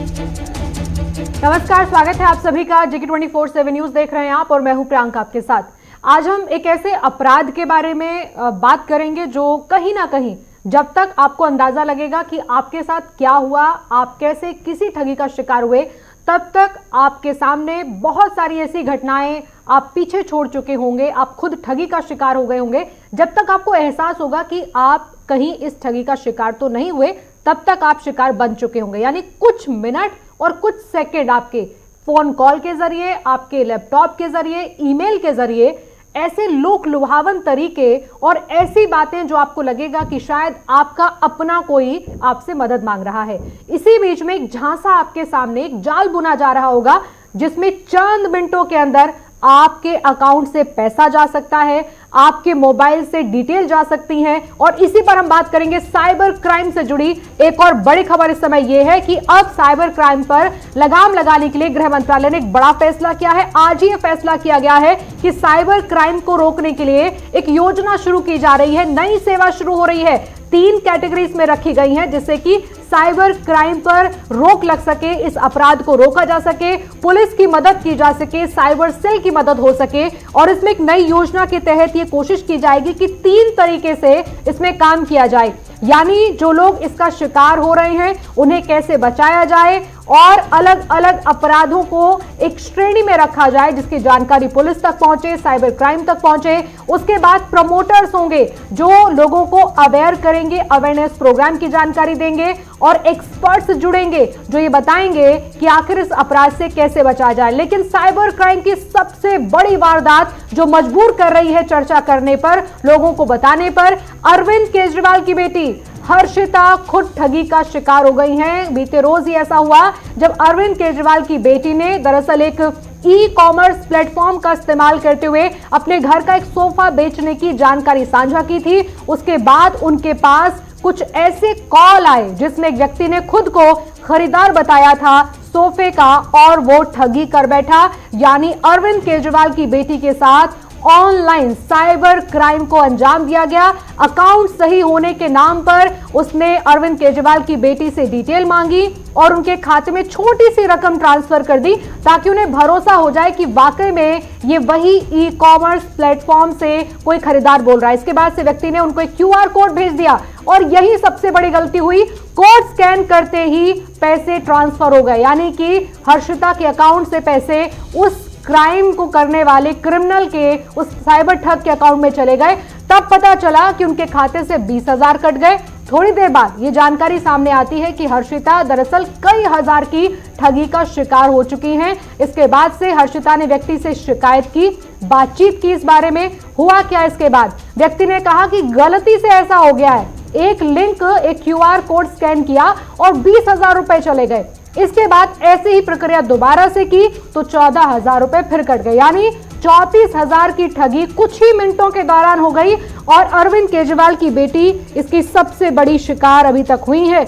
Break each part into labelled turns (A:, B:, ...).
A: नमस्कार, स्वागत है आप सभी का। जेके 24/7 न्यूज देख रहे हैं आप और मैं हूं प्रियंका आपके साथ। आज हम एक ऐसे अपराध के बारे में बात करेंगे जो कहीं ना कहीं जब तक आपको अंदाजा लगेगा कि आपके साथ क्या हुआ, आप कैसे किसी ठगी का शिकार हुए, तब तक आपके सामने बहुत सारी ऐसी घटनाएं आप पीछे छोड़ चुके होंगे, आप खुद ठगी का शिकार हो गए होंगे। जब तक आपको एहसास होगा कि आप कहीं इस ठगी का शिकार तो नहीं हुए, तब तक आप शिकार बन चुके होंगे। यानी कुछ मिनट और कुछ सेकंड आपके फोन कॉल के जरिए, आपके लैपटॉप के जरिए, ईमेल के जरिए ऐसे लोक लुभावन तरीके और ऐसी बातें जो आपको लगेगा कि शायद आपका अपना कोई आपसे मदद मांग रहा है। इसी बीच में एक झांसा आपके सामने, एक जाल बुना जा रहा होगा जिसमें चंद मिनटों के अंदर आपके अकाउंट से पैसा जा सकता है, आपके मोबाइल से डिटेल जा सकती हैं। और इसी पर हम बात करेंगे साइबर क्राइम से जुड़ी एक और बड़ी खबर। इस समय यह है कि अब साइबर क्राइम पर लगाम लगाने के लिए गृह मंत्रालय ने एक बड़ा फैसला किया है। आज ही यह फैसला किया गया है कि साइबर क्राइम को रोकने के लिए एक योजना शुरू की जा रही है, नई सेवा शुरू हो रही है। 3 कैटेगरीज में रखी गई हैं जिससे कि साइबर क्राइम पर रोक लग सके, इस अपराध को रोका जा सके, पुलिस की मदद की जा सके, साइबर सेल की मदद हो सके। और इसमें एक नई योजना के तहत ये कोशिश की जाएगी कि 3 तरीके से इसमें काम किया जाए। यानी जो लोग इसका शिकार हो रहे हैं उन्हें कैसे बचाया जाए और अलग अलग अपराधों को एक श्रेणी में रखा जाए जिसकी जानकारी पुलिस तक पहुंचे, साइबर क्राइम तक पहुंचे। उसके बाद प्रमोटर्स होंगे जो लोगों को अवेयर करेंगे, अवेयरनेस प्रोग्राम की जानकारी देंगे, और एक्सपर्ट्स जुड़ेंगे जो ये बताएंगे कि आखिर इस अपराध से कैसे बचा जाए। लेकिन साइबर क्राइम की सबसे बड़ी वारदात जो मजबूर कर रही है चर्चा करने पर, लोगों को बताने पर, अरविंद केजरीवाल की बेटी हर्षिता खुद ठगी का शिकार हो गई हैं। बीते रोज ही ऐसा हुआ जब अरविंद केजरीवाल की बेटी ने दरअसल एक ई-कॉमर्स प्लेटफॉर्म का इस्तेमाल करते हुए अपने घर का एक सोफा बेचने की जानकारी साझा की थी। उसके बाद उनके पास कुछ ऐसे कॉल आए जिसमें एक व्यक्ति ने खुद को खरीदार बताया था सोफे का और वो ठगी कर बैठा। यानी अरविंद केजरीवाल की बेटी के साथ ऑनलाइन साइबर क्राइम को अंजाम दिया गया। अकाउंट सही होने के नाम पर उसने अरविंद केजरीवाल की बेटी से डिटेल मांगी और उनके खाते में छोटी सी रकम ट्रांसफर कर दी ताकि उन्हें भरोसा हो जाए कि वाकई में ये वही ई-कॉमर्स प्लेटफॉर्म से कोई खरीदार बोल रहा है। इसके बाद से व्यक्ति ने उनको एक QR कोड भेज दिया और यही सबसे बड़ी गलती हुई। कोड स्कैन करते ही पैसे ट्रांसफर हो गए, यानी कि हर्षिता के अकाउंट से पैसे उस क्राइम को करने वाले क्रिमिनल के, उस साइबर ठग के अकाउंट में चले गए। तब पता चला कि उनके खाते से 20,000 कट गए। थोड़ी देर बाद ये जानकारी सामने आती है कि हर्षिता दरअसल कई हजार की ठगी का शिकार हो चुकी हैं। इसके बाद से हर्षिता ने व्यक्ति से शिकायत की, बातचीत की इस बारे में। हुआ क्या इसके बाद? व्यक्ति ने कहा कि गलती से ऐसा हो गया है, एक लिंक, एक QR कोड स्कैन किया और 20,000 रुपए चले गए। इसके बाद ऐसे ही प्रक्रिया दोबारा से की तो 14,000 रुपए फिर कट गए। यानी 34,000 की ठगी कुछ ही मिनटों के दौरान हो गई और अरविंद केजरीवाल की बेटी इसकी सबसे बड़ी शिकार अभी तक हुई है।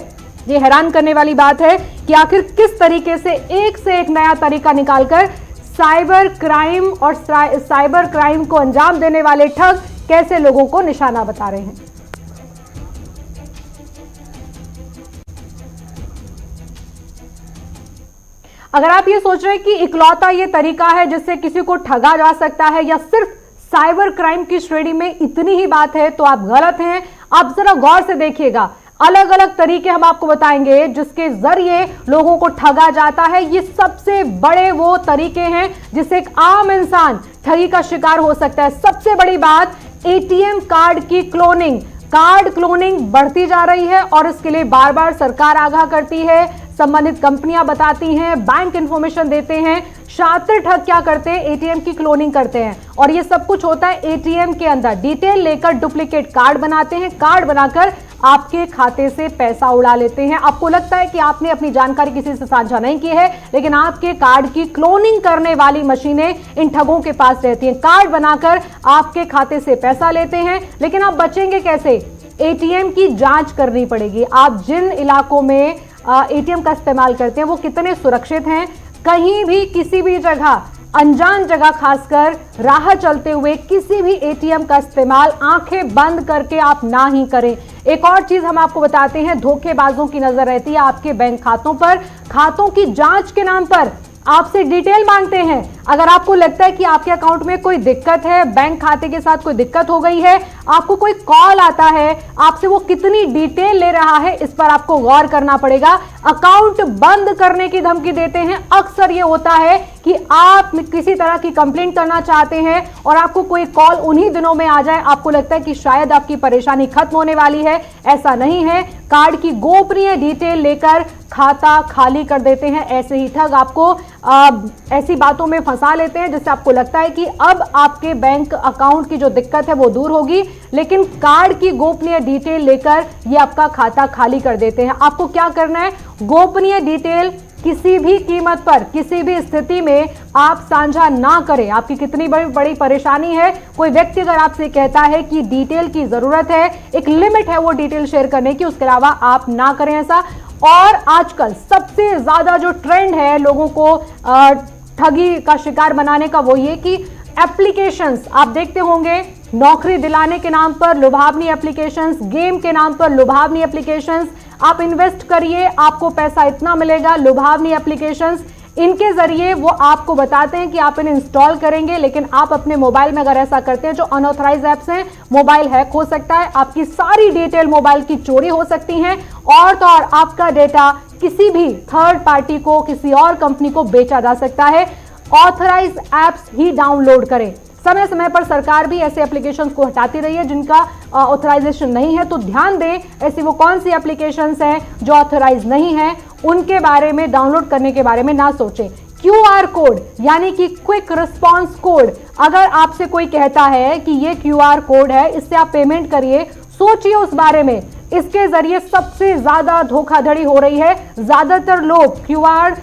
A: ये हैरान करने वाली बात है कि आखिर किस तरीके से एक नया तरीका निकालकर साइबर क्राइम और साइबर क्राइम को अंजाम देने वाले ठग कैसे लोगों को निशाना बता रहे हैं। अगर आप ये सोच रहे हैं कि इकलौता ये तरीका है जिससे किसी को ठगा जा सकता है या सिर्फ साइबर क्राइम की श्रेणी में इतनी ही बात है, तो आप गलत हैं। आप जरा गौर से देखिएगा, अलग अलग तरीके हम आपको बताएंगे जिसके जरिए लोगों को ठगा जाता है। ये सबसे बड़े वो तरीके हैं जिससे एक आम इंसान ठगी का शिकार हो सकता है। सबसे बड़ी बात, ATM कार्ड की क्लोनिंग। कार्ड क्लोनिंग बढ़ती जा रही है और इसके लिए बार बार सरकार आगाह करती है, संबंधित कंपनियां बताती हैं, बैंक इंफॉर्मेशन देते हैं। शातिर ठग क्या करते हैं? ATM की क्लोनिंग करते हैं और ये सब कुछ होता है ATM के अंदर। डिटेल लेकर डुप्लीकेट कार्ड बनाते हैं, कार्ड बनाकर आपके खाते से पैसा उड़ा लेते हैं। आपको लगता है कि आपने अपनी जानकारी किसी से साझा नहीं की है, लेकिन आपके कार्ड की क्लोनिंग करने वाली मशीनें इन ठगों के पास रहती हैं। कार्ड बनाकर आपके खाते से पैसा लेते हैं, लेकिन आप बचेंगे कैसे? ATM की जांच करनी पड़ेगी। आप जिन इलाकों में ATM का इस्तेमाल करते हैं वो कितने सुरक्षित हैं। कहीं भी किसी भी जगह अनजान जगह खासकर राह चलते हुए किसी भी एटीएम का इस्तेमाल आंखें बंद करके आप ना ही करें। एक और चीज हम आपको बताते हैं, धोखेबाजों की नजर रहती है आपके बैंक खातों पर। खातों की जांच के नाम पर आपसे डिटेल मांगते हैं। अगर आपको लगता है कि आपके अकाउंट में कोई दिक्कत है, बैंक खाते के साथ कोई दिक्कत हो गई है, आपको कोई कॉल आता है, आपसे वो कितनी डिटेल ले रहा है, इस पर आपको गौर करना पड़ेगा। अकाउंट बंद करने की धमकी देते हैं। अक्सर ये होता है कि आप किसी तरह की कंप्लेंट करना चाहते हैं और आपको कोई कॉल उन्हीं दिनों में आ जाए, आपको लगता है कि शायद आपकी परेशानी खत्म होने वाली है। ऐसा नहीं है। कार्ड की गोपनीय डिटेल लेकर खाता खाली कर देते हैं। ऐसे ही ठग आपको ऐसी बातों में फंसा लेते हैं जिससे आपको लगता है कि अब आपके बैंक अकाउंट की जो दिक्कत है वो दूर होगी, लेकिन कार्ड की गोपनीय डिटेल लेकर ये आपका खाता खाली कर देते हैं। आपको क्या करना है, गोपनीय डिटेल किसी भी कीमत पर, किसी भी स्थिति में आप साझा ना करें। आपकी कितनी बड़ी परेशानी है, कोई व्यक्ति अगर आपसे कहता है कि डिटेल की जरूरत है, एक लिमिट है वो डिटेल शेयर करने की, उसके अलावा आप ना करें ऐसा। और आजकल सबसे ज्यादा जो ट्रेंड है लोगों को ठगी का शिकार बनाने का, वो ये कि एप्लीकेशंस आप देखते होंगे, नौकरी दिलाने के नाम पर लुभावनी एप्लीकेशंस, गेम के नाम पर लुभावनी एप्लीकेशंस, आप इन्वेस्ट करिए आपको पैसा इतना मिलेगा, लुभावनी एप्लीकेशंस। इनके जरिए वो आपको बताते हैं कि आप इन्हें इंस्टॉल करेंगे, लेकिन आप अपने मोबाइल में अगर ऐसा करते हैं, जो अनऑथराइज्ड ऐप्स हैं, मोबाइल हैक हो सकता है, आपकी सारी डिटेल मोबाइल की चोरी हो सकती हैं और तो और आपका डेटा किसी भी थर्ड पार्टी को, किसी और कंपनी को बेचा जा सकता है। ऑथराइज्ड ऐप्स ही डाउनलोड करें। समय समय पर सरकार भी ऐसे एप्लीकेशंस को हटाती रही है जिनका ऑथराइजेशन नहीं है, तो ध्यान दें ऐसी वो कौन सी एप्लीकेशंस हैं जो ऑथराइज नहीं है, उनके बारे में, डाउनलोड करने के बारे में ना सोचें। QR कोड यानी कि क्विक रिस्पॉन्स कोड, अगर आपसे कोई कहता है कि ये QR कोड है, इससे आप पेमेंट करिए, सोचिए उस बारे में। इसके जरिए सबसे ज्यादा धोखाधड़ी हो रही है। ज्यादातर लोग QR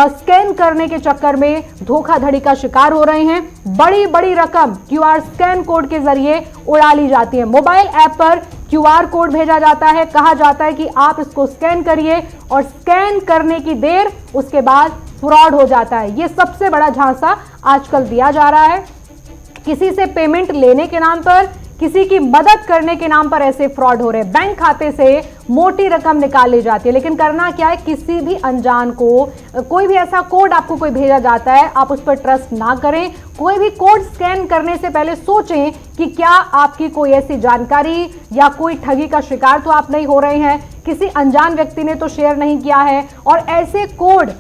A: स्कैन करने के चक्कर में धोखाधड़ी का शिकार हो रहे हैं। बड़ी बड़ी रकम QR स्कैन कोड के जरिए उड़ा ली जाती है। मोबाइल ऐप पर QR कोड भेजा जाता है, कहा जाता है कि आप इसको स्कैन करिए और स्कैन करने की देर, उसके बाद फ्रॉड हो जाता है। यह सबसे बड़ा झांसा आजकल दिया जा रहा है। किसी से पेमेंट लेने के नाम पर, किसी की मदद करने के नाम पर ऐसे फ्रॉड हो रहे हैं। बैंक खाते से मोटी रकम निकाल ली जाती है, लेकिन करना क्या है, किसी भी अनजान को कोई भी ऐसा कोड आपको कोई भेजा जाता है, आप उस पर ट्रस्ट ना करें। कोई भी कोड स्कैन करने से पहले सोचें कि क्या आपकी कोई ऐसी जानकारी या कोई ठगी का शिकार तो आप नहीं हो रहे हैं, किसी अनजान व्यक्ति ने तो शेयर नहीं किया है। और ऐसे कोड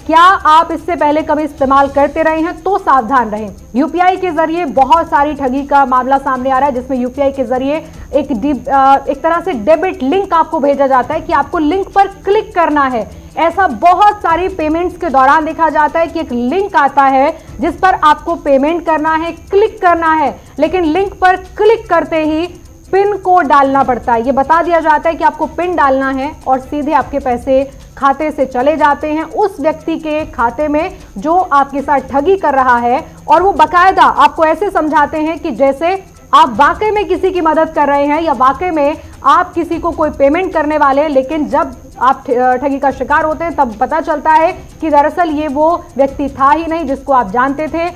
A: क्या आप इससे पहले कभी इस्तेमाल करते रहे हैं तो सावधान रहें। यूपीआई के जरिए बहुत सारी ठगी का मामला सामने आ रहा है, जिसमें यूपीआई के जरिए एक तरह से डेबिट लिंक आपको भेजा जाता है कि आपको लिंक पर क्लिक करना है। ऐसा बहुत सारी पेमेंट्स के दौरान देखा जाता है कि एक लिंक आता है जिस पर आपको पेमेंट करना है, क्लिक करना है, लेकिन लिंक पर क्लिक करते ही पिन कोड डालना पड़ता है। ये बता दिया जाता है कि आपको पिन डालना है और सीधे आपके पैसे खाते से चले जाते हैं उस व्यक्ति के खाते में जो आपके साथ ठगी कर रहा है। और वो बकायदा आपको ऐसे समझाते हैं कि जैसे आप वाकई में किसी की मदद कर रहे हैं या वाकई में आप किसी को कोई पेमेंट करने वाले हैं, लेकिन जब आप ठगी का शिकार होते हैं तब पता चलता है कि दरअसल ये वो व्यक्ति था ही नहीं जिसको आप जानते थे।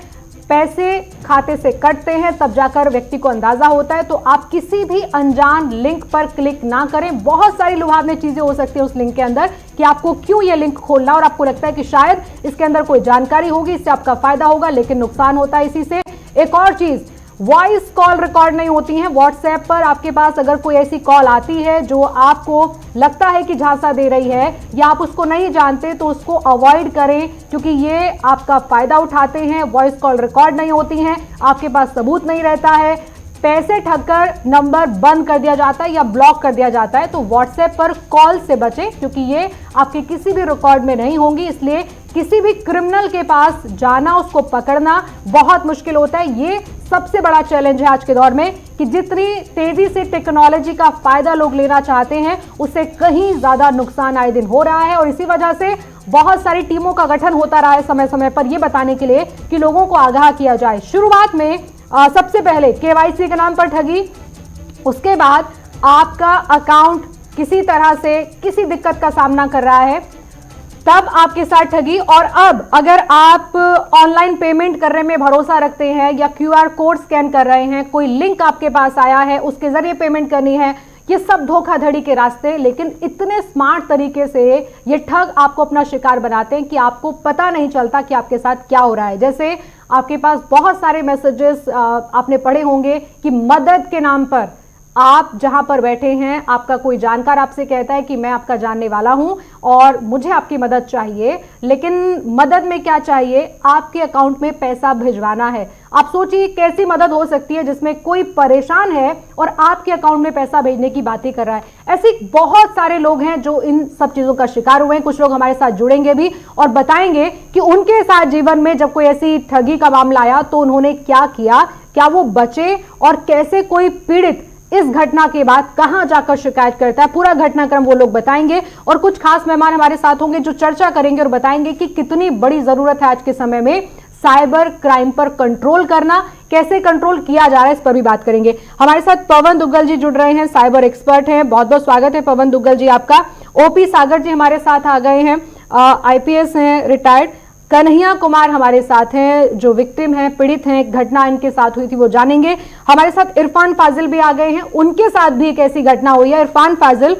A: पैसे खाते से कटते हैं तब जाकर व्यक्ति को अंदाजा होता है। तो आप किसी भी अनजान लिंक पर क्लिक ना करें। बहुत सारी लुभावनी चीजें हो सकती है उस लिंक के अंदर कि आपको क्यों ये लिंक खोलना, और आपको लगता है कि शायद इसके अंदर कोई जानकारी होगी, इससे आपका फायदा होगा, लेकिन नुकसान होता है इसी से। एक और चीज, वॉइस कॉल रिकॉर्ड नहीं होती हैं। व्हाट्सएप पर आपके पास अगर कोई ऐसी कॉल आती है जो आपको लगता है कि झांसा दे रही है या आप उसको नहीं जानते, तो उसको अवॉइड करें, क्योंकि ये आपका फायदा उठाते हैं। वॉइस कॉल रिकॉर्ड नहीं होती हैं, आपके पास सबूत नहीं रहता है, पैसे ठगकर नंबर बंद कर दिया जाता है या ब्लॉक कर दिया जाता है। तो व्हाट्सएप पर कॉल से बचें, क्योंकि ये आपके किसी भी रिकॉर्ड में नहीं होंगी। इसलिए किसी भी क्रिमिनल के पास जाना, उसको पकड़ना बहुत मुश्किल होता है। ये सबसे बड़ा चैलेंज है आज के दौर में कि जितनी तेजी से टेक्नोलॉजी का फायदा लोग लेना चाहते हैं, उससे कहीं ज्यादा नुकसान आए दिन हो रहा है। और इसी वजह से बहुत सारी टीमों का गठन होता रहा है समय समय पर, यह बताने के लिए कि लोगों को आगाह किया जाए। शुरुआत में सबसे पहले केवाईसी के नाम पर ठगी, उसके बाद आपका अकाउंट किसी तरह से किसी दिक्कत का सामना कर रहा है, तब आपके साथ ठगी। और अब अगर आप ऑनलाइन पेमेंट करने में भरोसा रखते हैं या क्यूआर कोड स्कैन कर रहे हैं, कोई लिंक आपके पास आया है, उसके जरिए पेमेंट करनी है, ये सब धोखाधड़ी के रास्ते। लेकिन इतने स्मार्ट तरीके से ये ठग आपको अपना शिकार बनाते हैं कि आपको पता नहीं चलता कि आपके साथ क्या हो रहा है। जैसे आपके पास बहुत सारे मैसेजेस आपने पढ़े होंगे कि मदद के नाम पर आप जहां पर बैठे हैं, आपका कोई जानकार आपसे कहता है कि मैं आपका जानने वाला हूं और मुझे आपकी मदद चाहिए। लेकिन मदद में क्या चाहिए? आपके अकाउंट में पैसा भिजवाना है। आप सोचिए कैसी मदद हो सकती है जिसमें कोई परेशान है और आपके अकाउंट में पैसा भेजने की बातें कर रहा है। ऐसे बहुत सारे लोग हैं जो इन सब चीजों का शिकार हुए हैं। कुछ लोग हमारे साथ जुड़ेंगे भी और बताएंगे कि उनके साथ जीवन में जब कोई ऐसी ठगी का मामला आया तो उन्होंने क्या किया, क्या वो बचे और कैसे कोई पीड़ित इस घटना के बाद कहां जाकर शिकायत करता है। पूरा घटनाक्रम वो लोग बताएंगे और कुछ खास मेहमान हमारे साथ होंगे जो चर्चा करेंगे और बताएंगे कि कितनी बड़ी जरूरत है आज के समय में साइबर क्राइम पर कंट्रोल करना, कैसे कंट्रोल किया जा रहा है इस पर भी बात करेंगे। हमारे साथ पवन दुग्गल जी जुड़ रहे हैं, साइबर एक्सपर्ट हैं। बहुत बहुत स्वागत है पवन दुग्गल जी आपका। ओपी सागर जी हमारे साथ आ गए हैं, आईपीएस हैं, रिटायर्ड। कन्हैया कुमार हमारे साथ हैं जो विक्टिम हैं, पीड़ित हैं, घटना इनके साथ हुई थी वो जानेंगे। हमारे साथ इरफान फाजिल भी आ गए हैं, उनके साथ भी एक ऐसी घटना हुई है। इरफान फाजिल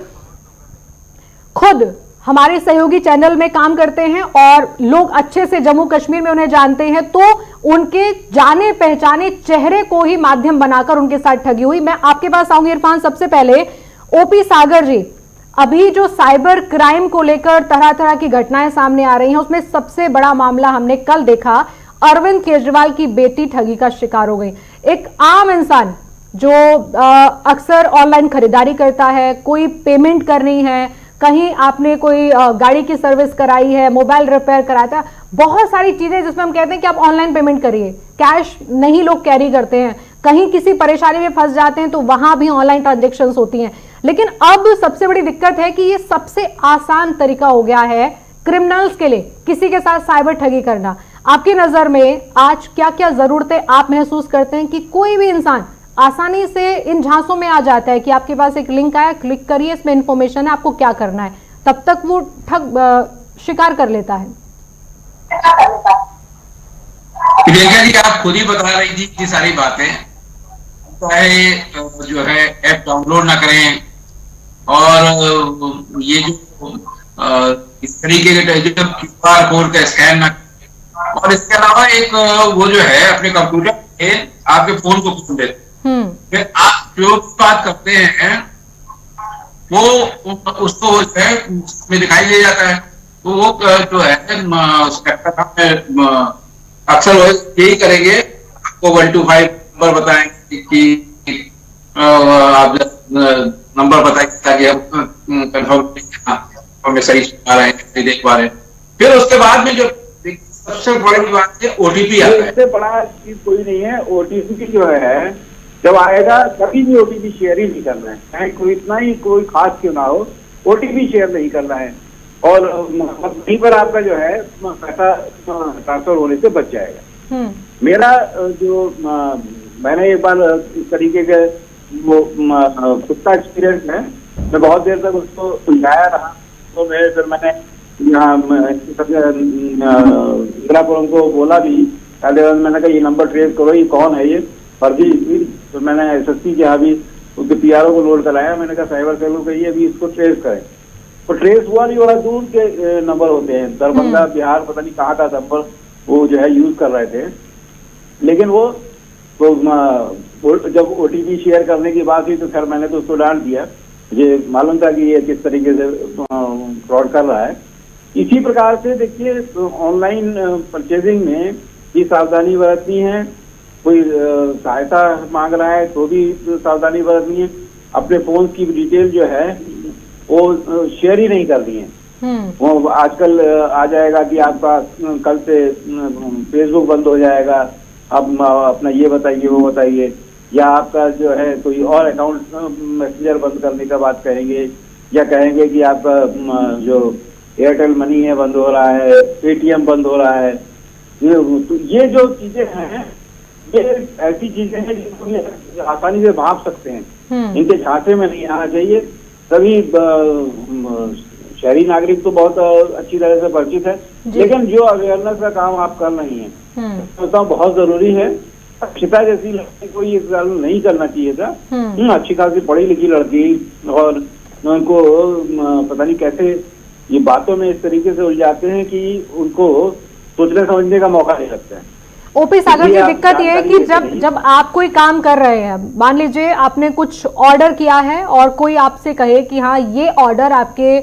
A: खुद हमारे सहयोगी चैनल में काम करते हैं और लोग अच्छे से जम्मू कश्मीर में उन्हें जानते हैं, तो उनके जाने पहचाने चेहरे को ही माध्यम बनाकर उनके साथ ठगी हुई। मैं आपके पास आऊंगी इरफान। सबसे पहले ओपी सागर जी, अभी जो साइबर क्राइम को लेकर तरह तरह की घटनाएं सामने आ रही हैं, उसमें सबसे बड़ा मामला हमने कल देखा, अरविंद केजरीवाल की बेटी ठगी का शिकार हो गई। एक आम इंसान जो अक्सर ऑनलाइन खरीदारी करता है, कोई पेमेंट करनी है, कहीं आपने कोई गाड़ी की सर्विस कराई है, मोबाइल रिपेयर कराया था, बहुत सारी चीजें जिसमें हम कहते हैं कि आप ऑनलाइन पेमेंट करिए, कैश नहीं लोग कैरी करते हैं, कहीं किसी परेशानी में फंस जाते हैं तो वहां भी ऑनलाइन ट्रांजेक्शन्स होती हैं। लेकिन अब सबसे बड़ी दिक्कत है कि ये सबसे आसान तरीका हो गया है क्रिमिनल्स के लिए किसी के साथ साइबर ठगी करना। आपकी नजर में आज क्या क्या जरूरतें आप महसूस करते हैं कि कोई भी इंसान आसानी से इन झांसों में आ जाता है कि आपके पास एक लिंक आया, क्लिक करिए, इसमें इंफॉर्मेशन है, आपको क्या करना है, तब तक वो ठग शिकार कर लेता है।
B: प्रियंका जी, आप खुद ही बता रही थी इतनी सारी बातें, चाहे जो है ऐप डाउनलोड ना करें और ये जो इस तरीके के जो क्यूआर कोड का स्कैन ना करें, और इसके अलावा एक वो जो है अपने कंप्यूटर पे आपके फोन को खोल देते हैं, फिर आप जो बात करते हैं वो उसको जो है उसमें दिखाई दे जाता है। तो वो जो है अक्सर वो यही करेंगे, आपको 1 to 5 नंबर बताएंगे कि आप नंबर बताइए ताकि हम कंफर्म सही आ रहे हैं, देख पा रहे हैं। फिर उसके बाद में जो सबसे बड़ी बात है ओटीपी आता है।
C: इससे बड़ा चीज कोई नहीं है। ओटीपी जो है जब आएगा कभी भी ओटीपी शेयर ही नहीं करना है, चाहे कोई इतना ही कोई खास क्यों ना हो, ओटीपी शेयर नहीं करना है और वहीं पर आपका जो है पैसा ट्रांसफर होने से बच जाएगा। मेरा जो मैंने एक बार इस तरीके के वो खुद का एक्सपीरियंस है, मैं बहुत देर तक उसको सुलझाया रहा, तो फिर मैंने यहाँ इंदिरापुरम को बोला भी, मैंने कहा ये नंबर ट्रेस करो, ये कौन है, ये फर्जी। तो मैंने एसएसपी के यहाँ भी उसके पीआरओ को लोड कराया, मैंने कहा साइबर सेल को कहिए अभी इसको ट्रेस करें। तो ट्रेस हुआ नहीं, बड़ा दूर के नंबर होते हैं, दरभंगा बिहार पता नहीं कहाँ का नंबर वो जो है यूज कर रहे थे। लेकिन वो तो जब ओटीपी शेयर करने की बात हुई तो खैर मैंने तो उसको डांट दिया, मुझे मालूम था कि ये किस तरीके से फ्रॉड कर रहा है। इसी प्रकार से देखिए ऑनलाइन परचेजिंग में भी सावधानी बरतनी है, कोई सहायता मांग रहा है तो भी सावधानी बरतनी है, अपने फोन की डिटेल जो है वो शेयर ही नहीं करनी है। वो आजकल आ जाएगा कि आपका कल से फेसबुक बंद हो जाएगा, अब अपना ये बताइए वो बताइए, या आपका जो है कोई और अकाउंट मैसेंजर बंद करने का बात कहेंगे, या कहेंगे कि आपका जो एयरटेल मनी है बंद हो रहा है, पेटीएम बंद हो रहा है। तो ये जो चीजें हैं ये ऐसी चीजें हैं जिनको आसानी से भाप सकते हैं, इनके झांसे में नहीं आना चाहिए। तभी शहरी नागरिक तो बहुत अच्छी तरह से परिचित है, लेकिन जो अवेयरनेस का काम आप कर रही हैं तो बहुत जरूरी है। अक्षिता जैसी लड़की को ये काम नहीं करना चाहिए था। अच्छी खासी पढ़ी लिखी लड़की, और उनको पता नहीं कैसे ये बातों में इस तरीके से उलझाते हैं कि उनको सोचने समझने का मौका नहीं लगता है।
A: ओपी सागर जी, दिक्कत ये है कि जब आप कोई काम कर रहे हैं, मान लीजिए आपने कुछ ऑर्डर किया है और कोई आपसे कहे कि हाँ ये ऑर्डर आपके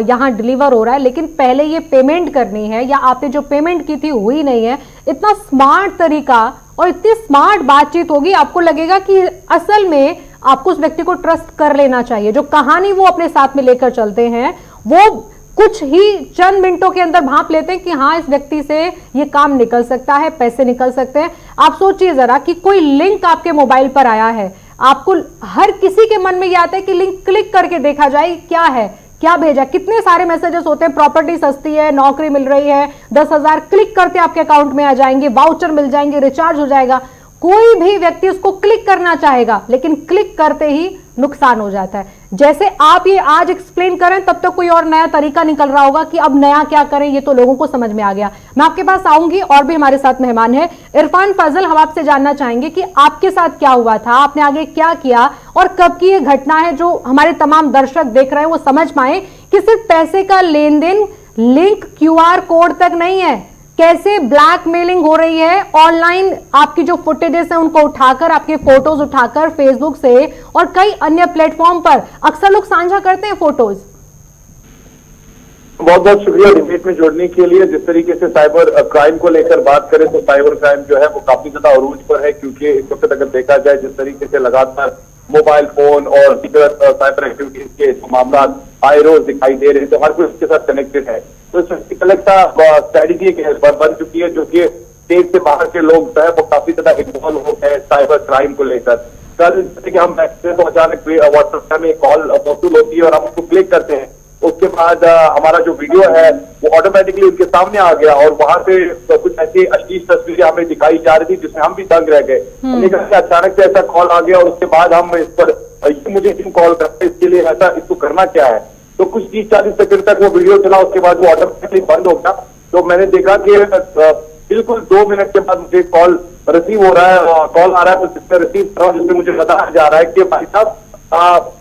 A: यहाँ डिलीवर हो रहा है, लेकिन पहले ये पेमेंट करनी है, या आपने जो पेमेंट की थी हुई नहीं है। इतना स्मार्ट तरीका और इतनी स्मार्ट बातचीत होगी, आपको लगेगा कि असल में आपको उस व्यक्ति को ट्रस्ट कर लेना चाहिए। जो कहानी वो अपने साथ में लेकर चलते हैं वो कुछ ही चंद मिनटों के अंदर भांप लेते हैं कि हाँ इस व्यक्ति से ये काम निकल सकता है, पैसे निकल सकते हैं। आप सोचिए जरा कि कोई लिंक आपके मोबाइल पर आया है, आपको हर किसी के मन में ये आता है कि लिंक क्लिक करके देखा जाए क्या है, क्या भेजा। कितने सारे मैसेजेस होते हैं, प्रॉपर्टी सस्ती है, नौकरी मिल रही है, 10,000 क्लिक करते आपके अकाउंट में आ जाएंगे, वाउचर मिल जाएंगे, रिचार्ज हो जाएगा। कोई भी व्यक्ति उसको क्लिक करना चाहेगा, लेकिन क्लिक करते ही नुकसान हो जाता है। जैसे आप ये आज एक्सप्लेन करें, तब तक कोई और नया तरीका निकल रहा होगा कि अब नया क्या करें, ये तो लोगों को समझ में आ गया। मैं आपके पास आऊंगी, और भी हमारे साथ मेहमान है इरफान फजल। हम आपसे जानना चाहेंगे कि आपके साथ क्या हुआ था, आपने आगे क्या किया, और कब की ये घटना है, जो हमारे तमाम दर्शक देख रहे हैं वो समझ पाए कि सिर्फ पैसे का लेन देन लिंक QR कोड तक नहीं है, कैसे ब्लैकमेलिंग हो रही है। ऑनलाइन आपकी जो फुटेजेस है उनको उठाकर, आपके फोटोज उठाकर फेसबुक से और कई अन्य प्लेटफॉर्म पर अक्सर लोग साझा करते हैं फोटोज।
D: बहुत बहुत शुक्रिया डिबेट में जुड़ने के लिए। जिस तरीके से साइबर क्राइम को लेकर बात करें तो साइबर क्राइम जो है वो काफी ज्यादा अरूज पर है, क्योंकि इस वक्त अगर देखा जाए जिस तरीके से लगातार मोबाइल फोन और दीगर साइबर एक्टिविटीज के मामला आए रोज दिखाई दे रहे हैं, तो हर कोई इसके साथ कनेक्टेड है। तो इस अलग सा स्ट्रेटेजी बन चुकी है, जो कि देश से बाहर के लोग जो है वो काफी ज्यादा इन्वॉल्व हो गए साइबर क्राइम को लेकर। कल जैसे कि हम बैठते हैं तो अचानक व्हाट्सएप में कॉल मौसूल होती है और हम उसको क्लिक करते हैं, उसके बाद हमारा जो वीडियो है वो ऑटोमेटिकली उनके सामने आ गया, और वहां से कुछ ऐसी अश्लील तस्वीरें हमें दिखाई जा रही थी जिसमें हम भी दंग रह गए। हमने कहा कि अचानक से ऐसा कॉल आ गया, और उसके बाद हम इस पर मुझे क्यों कॉल करते, इसके लिए ऐसा इसको करना क्या है। तो कुछ 30-40 सेकंड तक वो वीडियो चला, उसके बाद वो ऑटोमेटिकली बंद हो गया। तो मैंने देखा कि बिल्कुल 2 मिनट के बाद मुझे कॉल रिसीव हो रहा है, कॉल आ रहा है, तो जिसमें रिसीव कर रहा हूं जिसमें मुझे बताया जा रहा है कि भाई साहब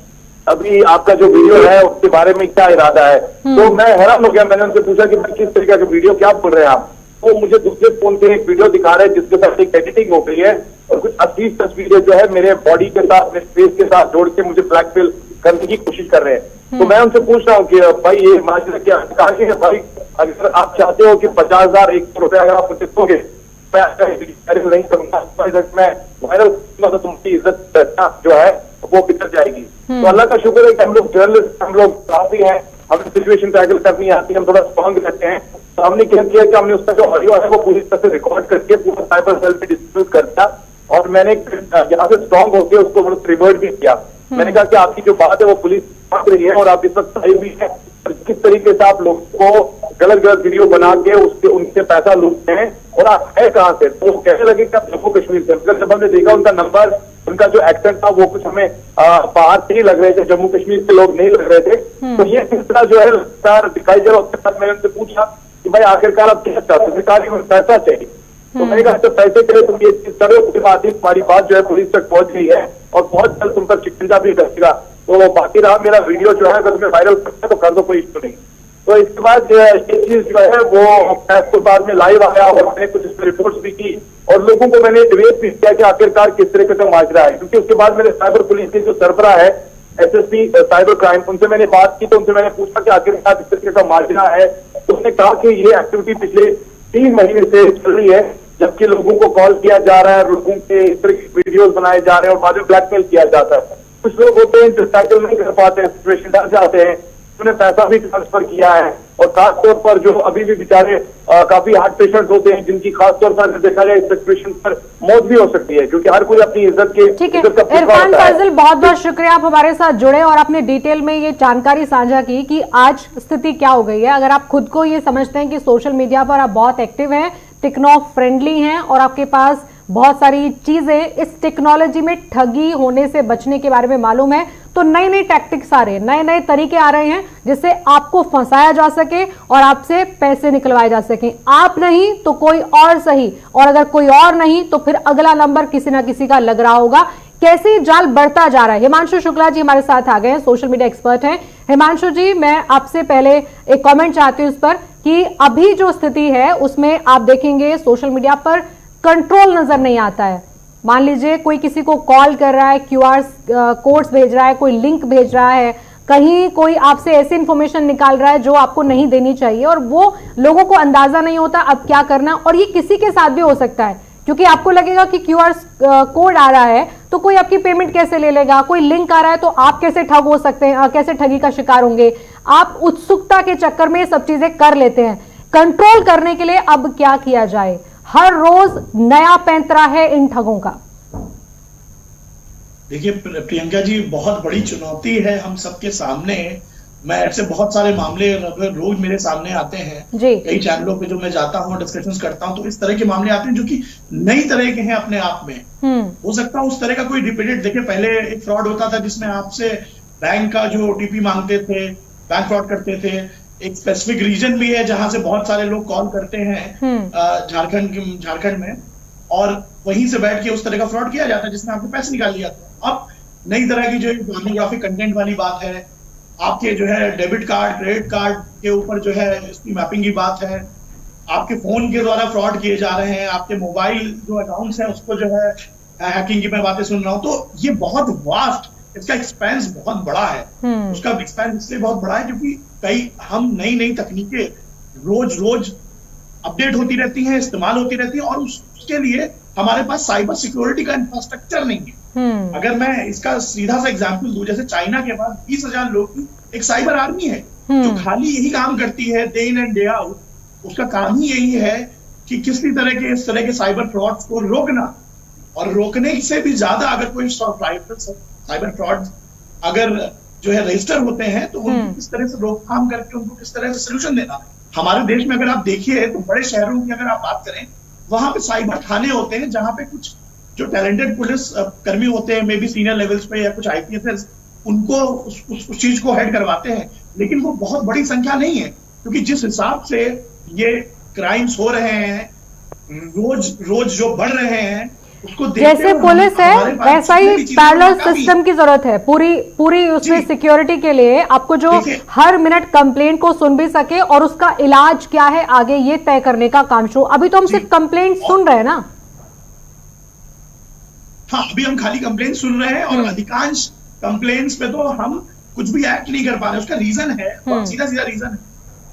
D: अभी आपका जो वीडियो है उसके बारे में क्या इरादा है। तो मैं हैरान हो गया, मैंने उनसे पूछा कि भाई किस तरीके का वीडियो क्या बोल रहे हैं आप। वो मुझे दूसरे फोन से एक वीडियो दिखा रहे हैं जिसके साथ एक एडिटिंग हो गई है, और कुछ अश्लील तस्वीरें जो है मेरे बॉडी के साथ, मेरे फेस के साथ जोड़ के मुझे ब्लैकमेल करने की कोशिश कर रहे हैं। तो मैं उनसे पूछ रहा हूँ कि भाई ये माजरा क्या है। भाई अगर आप चाहते हो कि 50,000 100 रुपए अगर आप मुझे दोगे, मैं नहीं करूंगा, मैं वायरल तो तुम्हारी इज्जत जो है वो बिगड़ जाएगी। तो अल्लाह का शुक्र है कि हम लोग जर्नलिस्ट, हम लोग काफी हैं, हमें सिचुएशन टैकल करनी आती है, हम थोड़ा स्ट्रॉन्ग रहते हैं। तो हमने क्या किया कि हमने उसका जो ऑडियो है वो पूरी तरह से रिकॉर्ड करके पूरा साइबर सेल पे डिस्ट्रीब्यूट कर दिया, और मैंने यहाँ से स्ट्रॉन्ग होकर उसको थोड़ा रिवर्ट भी किया। मैंने कहा कि आपकी जो बात है वो पुलिस पकड़ रही है, और आप इस वक्त सही भी है, किस तरीके से आप लोगों को गलत गलत वीडियो बना के उससे उनसे पैसा लूटते हैं, और आप है कहाँ से। तो वो कहने लगे कि आप जम्मू कश्मीर से। मतलब जब हमने देखा उनका नंबर, उनका जो एक्सेंट था वो कुछ हमें बाहर से ही लग रहे थे, जम्मू कश्मीर के लोग नहीं लग रहे थे। तो ये सिलसिला जो है लगातार दिखाई दे रहा। उसके बाद मैंने उनसे पूछा कि भाई आखिरकार आप क्या चाहते हैं, सरकार को पैसा चाहिए। तो मैंने कहा तो पैसे के लिए तुम ये चीज करो, उसके बाद ही तुम्हारी बात जो है पुलिस तक पहुंच गई है, और बहुत जल्द तुम पर शिकंजा भी करेगा। तो बाकी रहा मेरा वीडियो जो है अगर तुम्हें वायरल करना है तो कर दो, कोई इश्यू नहीं। तो इसके बाद ये चीज जो है वो बाद में लाइव आया, और मैंने कुछ इस पर रिपोर्ट्स भी की, और लोगों को मैंने डिबेट भी किया कि आखिरकार किस तरीके से माजरा है। क्योंकि उसके बाद मेरे साइबर पुलिस के जो सरबराह है SSP साइबर क्राइम, उनसे मैंने बात की, तो उनसे मैंने पूछा कि आखिरकार किस तरीके का माजरा है। तो उन्होंने कहा कि ये एक्टिविटी पिछले 3 महीने से चल रही है, जबकि लोगों को कॉल किया जा रहा है, लोगों के इस तरह की वीडियोस बनाए जा रहे हैं, और बाद में ब्लैकमेल किया जाता है। कुछ लोग होते हैं जो टैकल नहीं कर पाते हैं, सिचुएशन डर जाते हैं, उन्हें पैसा भी ट्रांसफर किया है। और खासतौर पर जो अभी भी बेचारे काफी हार्ट पेशेंट होते हैं, जिनकी खासतौर पर देखा जाए इस सिचुएशन पर मौत भी हो सकती है, क्योंकि हर कोई अपनी इज्जत के
A: ठीक है। इरफान फजल, बहुत बहुत शुक्रिया, आप हमारे साथ जुड़े और आपने डिटेल में ये जानकारी साझा की कि आज स्थिति क्या हो गई है। अगर आप खुद को ये समझते हैं कि सोशल मीडिया पर आप बहुत एक्टिव हैं, टिकटॉक फ्रेंडली हैं, और आपके पास बहुत सारी चीजें इस टेक्नोलॉजी में ठगी होने से बचने के बारे में मालूम है, तो नई नई टैक्टिक्स आ रहे हैं, नए नए तरीके आ रहे हैं जिससे आपको फंसाया जा सके और आपसे पैसे निकलवाए जा सके। आप नहीं तो कोई और सही, और अगर कोई और नहीं तो फिर अगला नंबर किसी ना किसी का लग रहा होगा। कैसे जाल बढ़ता जा रहा है। हिमांशु शुक्ला जी हमारे साथ आ गए हैं, सोशल मीडिया एक्सपर्ट हैं। हिमांशु जी, मैं आपसे पहले एक कमेंट चाहती हूं इस पर कि अभी जो स्थिति है उसमें आप देखेंगे सोशल मीडिया पर कंट्रोल नजर नहीं आता है। मान लीजिए कोई किसी को कॉल कर रहा है, क्यूआर कोड्स भेज रहा है, कोई लिंक भेज रहा है, कहीं कोई आपसे ऐसी इंफॉर्मेशन निकाल रहा है जो आपको नहीं देनी चाहिए, और वो लोगों को अंदाजा नहीं होता अब क्या करना। और ये किसी के साथ भी हो सकता है, क्योंकि आपको लगेगा कि क्यूआर कोड आ रहा है तो कोई आपकी पेमेंट कैसे ले लेगा, कोई लिंक आ रहा है तो आप कैसे ठग हो सकते हैं, कैसे ठगी का शिकार होंगे। आप उत्सुकता के चक्कर में ये सब चीजें कर लेते हैं। कंट्रोल करने के लिए अब क्या किया जाए? हर रोज नया पैंतरा है इन ठगों का।
E: देखिए प्रियंका जी, बहुत बड़ी चुनौती है हम सबके सामने। मैं ऐसे बहुत सारे मामले रोज मेरे सामने आते हैं, कई चैनलों पे जो मैं जाता हूँ डिस्कशंस करता हूँ, तो इस तरह के मामले आते हैं जो कि नई तरह के हैं अपने आप में। हो सकता है उस तरह का कोई रिपीटेड, देखिए पहले एक फ्रॉड होता था जिसमें आपसे बैंक का जो ओटीपी मांगते थे, बैंक फ्रॉड करते थे। एक स्पेसिफिक रीजन भी है जहां से बहुत सारे लोग कॉल करते हैं झारखंड में, और वहीं से बैठ के उस तरह का फ्रॉड किया जाता है जिसमें आपके पैसे निकाल लिया जाता है। अब नई तरह की जो पोर्नोग्राफिक कंटेंट वाली बात है, आपके जो है डेबिट कार्ड क्रेडिट कार्ड के ऊपर जो है इसकी मैपिंग की बात है, आपके फोन के द्वारा फ्रॉड किए जा रहे हैं, आपके मोबाइल जो अकाउंट्स हैं उसको जो है हैकिंग की मैं बातें सुन रहा हूँ। तो ये बहुत वास्ट, इसका एक्सपेंस बहुत बड़ा है। उसका एक्सपेंस इसलिए बहुत बड़ा है क्योंकि हम नई तकनीकें रोज अपडेट होती रहती हैं, इस्तेमाल होती रहती है, और उसके लिए हमारे पास साइबर सिक्योरिटी का इंफ्रास्ट्रक्चर नहीं है। अगर मैं इसका सीधा सा एग्जांपल दूं, जैसे चाइना के पास 20,000 लोग की एक साइबर आर्मी है जो खाली यही काम करती है day in and day out. उसका काम ही यही है कि किसी तरह के इस तरह के साइबर फ्रॉड्स को रोकना, और रोकने से भी ज्यादा अगर कोई साइबर फ्रॉड अगर जो है रजिस्टर होते हैं तो उनको किस तरह से रोकथाम करके उनको किस तरह से सोल्यूशन देना। हमारे देश में अगर आप देखिए तो बड़े शहरों की अगर आप बात करें, वहां पे साइबर थाने होते हैं जहां पे कुछ जो टैलेंटेड पुलिस कर्मी होते हैं, मे बी सीनियर लेवल्स पे या कुछ आईपीएस, उनको उस चीज को हेड करवाते हैं। लेकिन वो बहुत बड़ी संख्या नहीं है, क्योंकि जिस हिसाब से ये क्राइम्स हो रहे हैं, रोज जो बढ़ रहे हैं, उसको
A: जैसे पुलिस है वैसा ही पैरेलल सिस्टम की जरूरत है पूरी उसमें सिक्योरिटी के लिए। आपको जो हर मिनट कंप्लेंट को सुन भी सके और उसका इलाज क्या है आगे ये तय करने का काम शुरू। अभी तो हम सिर्फ कंप्लेंट सुन रहे हैं ना।
E: हाँ, अभी हम खाली कंप्लेंट सुन रहे हैं, और अधिकांश कंप्लेंट्स पे तो हम कुछ भी एक्ट नहीं कर पा रहे। उसका रीजन है, सीधा रीजन है,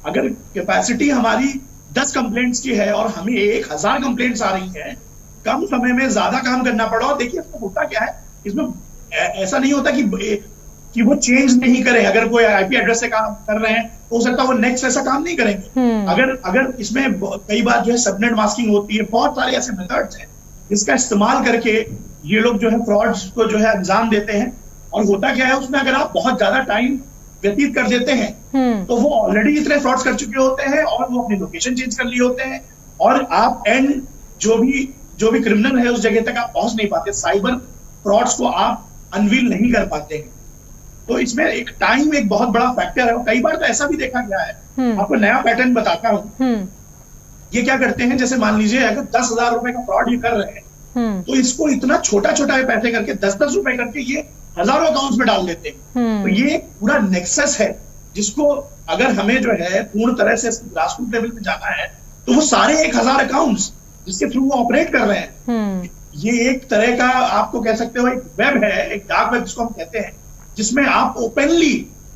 E: अगर कैपेसिटी हमारी 10 कंप्लेंट्स की है और हमें 1000 कंप्लेंट्स आ रही हैं, कम समय में ज्यादा काम करना पड़ा। और देखिए इसमें होता क्या है, इसमें ऐसा नहीं होता कि वो चेंज नहीं करें। अगर कोई आईपी एड्रेस से काम कर रहे हैं तो हो सकता है वो नेक्स्ट ऐसा काम नहीं करेंगे। अगर इसमें कई बार जो है सबनेट मास्किंग होती है, बहुत सारे ऐसे मेथड्स हैं जिसका इस्तेमाल करके ये लोग जो है फ्रॉड्स को जो है अंजाम देते हैं। और होता क्या है उसमें, अगर आप बहुत ज्यादा टाइम व्यतीत कर देते हैं तो वो ऑलरेडी इतने फ्रॉड्स कर चुके होते हैं और वो अपनी लोकेशन चेंज कर लिए होते हैं, और आप एंड जो भी क्रिमिनल है उस जगह तक आप पहुंच नहीं पाते। साइबर फ्रॉड्स को आप अनवील नहीं कर पाते हैं। तो इसमें एक टाइम एक बहुत बड़ा फैक्टर है। कई बार तो ऐसा भी देखा गया है, आपको नया पैटर्न बताता हूँ। ये क्या करते हैं, जैसे मान लीजिए अगर 10,000 रुपए का फ्रॉड ये कर रहे हैं, तो इसको इतना छोटा पैसे करके 10-10 रुपए करके ये हजारों अकाउंट्स में डाल देते हैं। तो ये एक पूरा नेक्सस है जिसको अगर हमें जो है पूर्ण तरह से ग्रासरूट लेवल पे जाना है तो वो सारे 1000 अकाउंट्स जिसके थ्रू वो ऑपरेट कर रहे हैं, ये एक तरह का आपको कह सकते हो एक वेब है, एक डार्क वेब जिसको हम कहते हैं, जिसमें आप ओपनली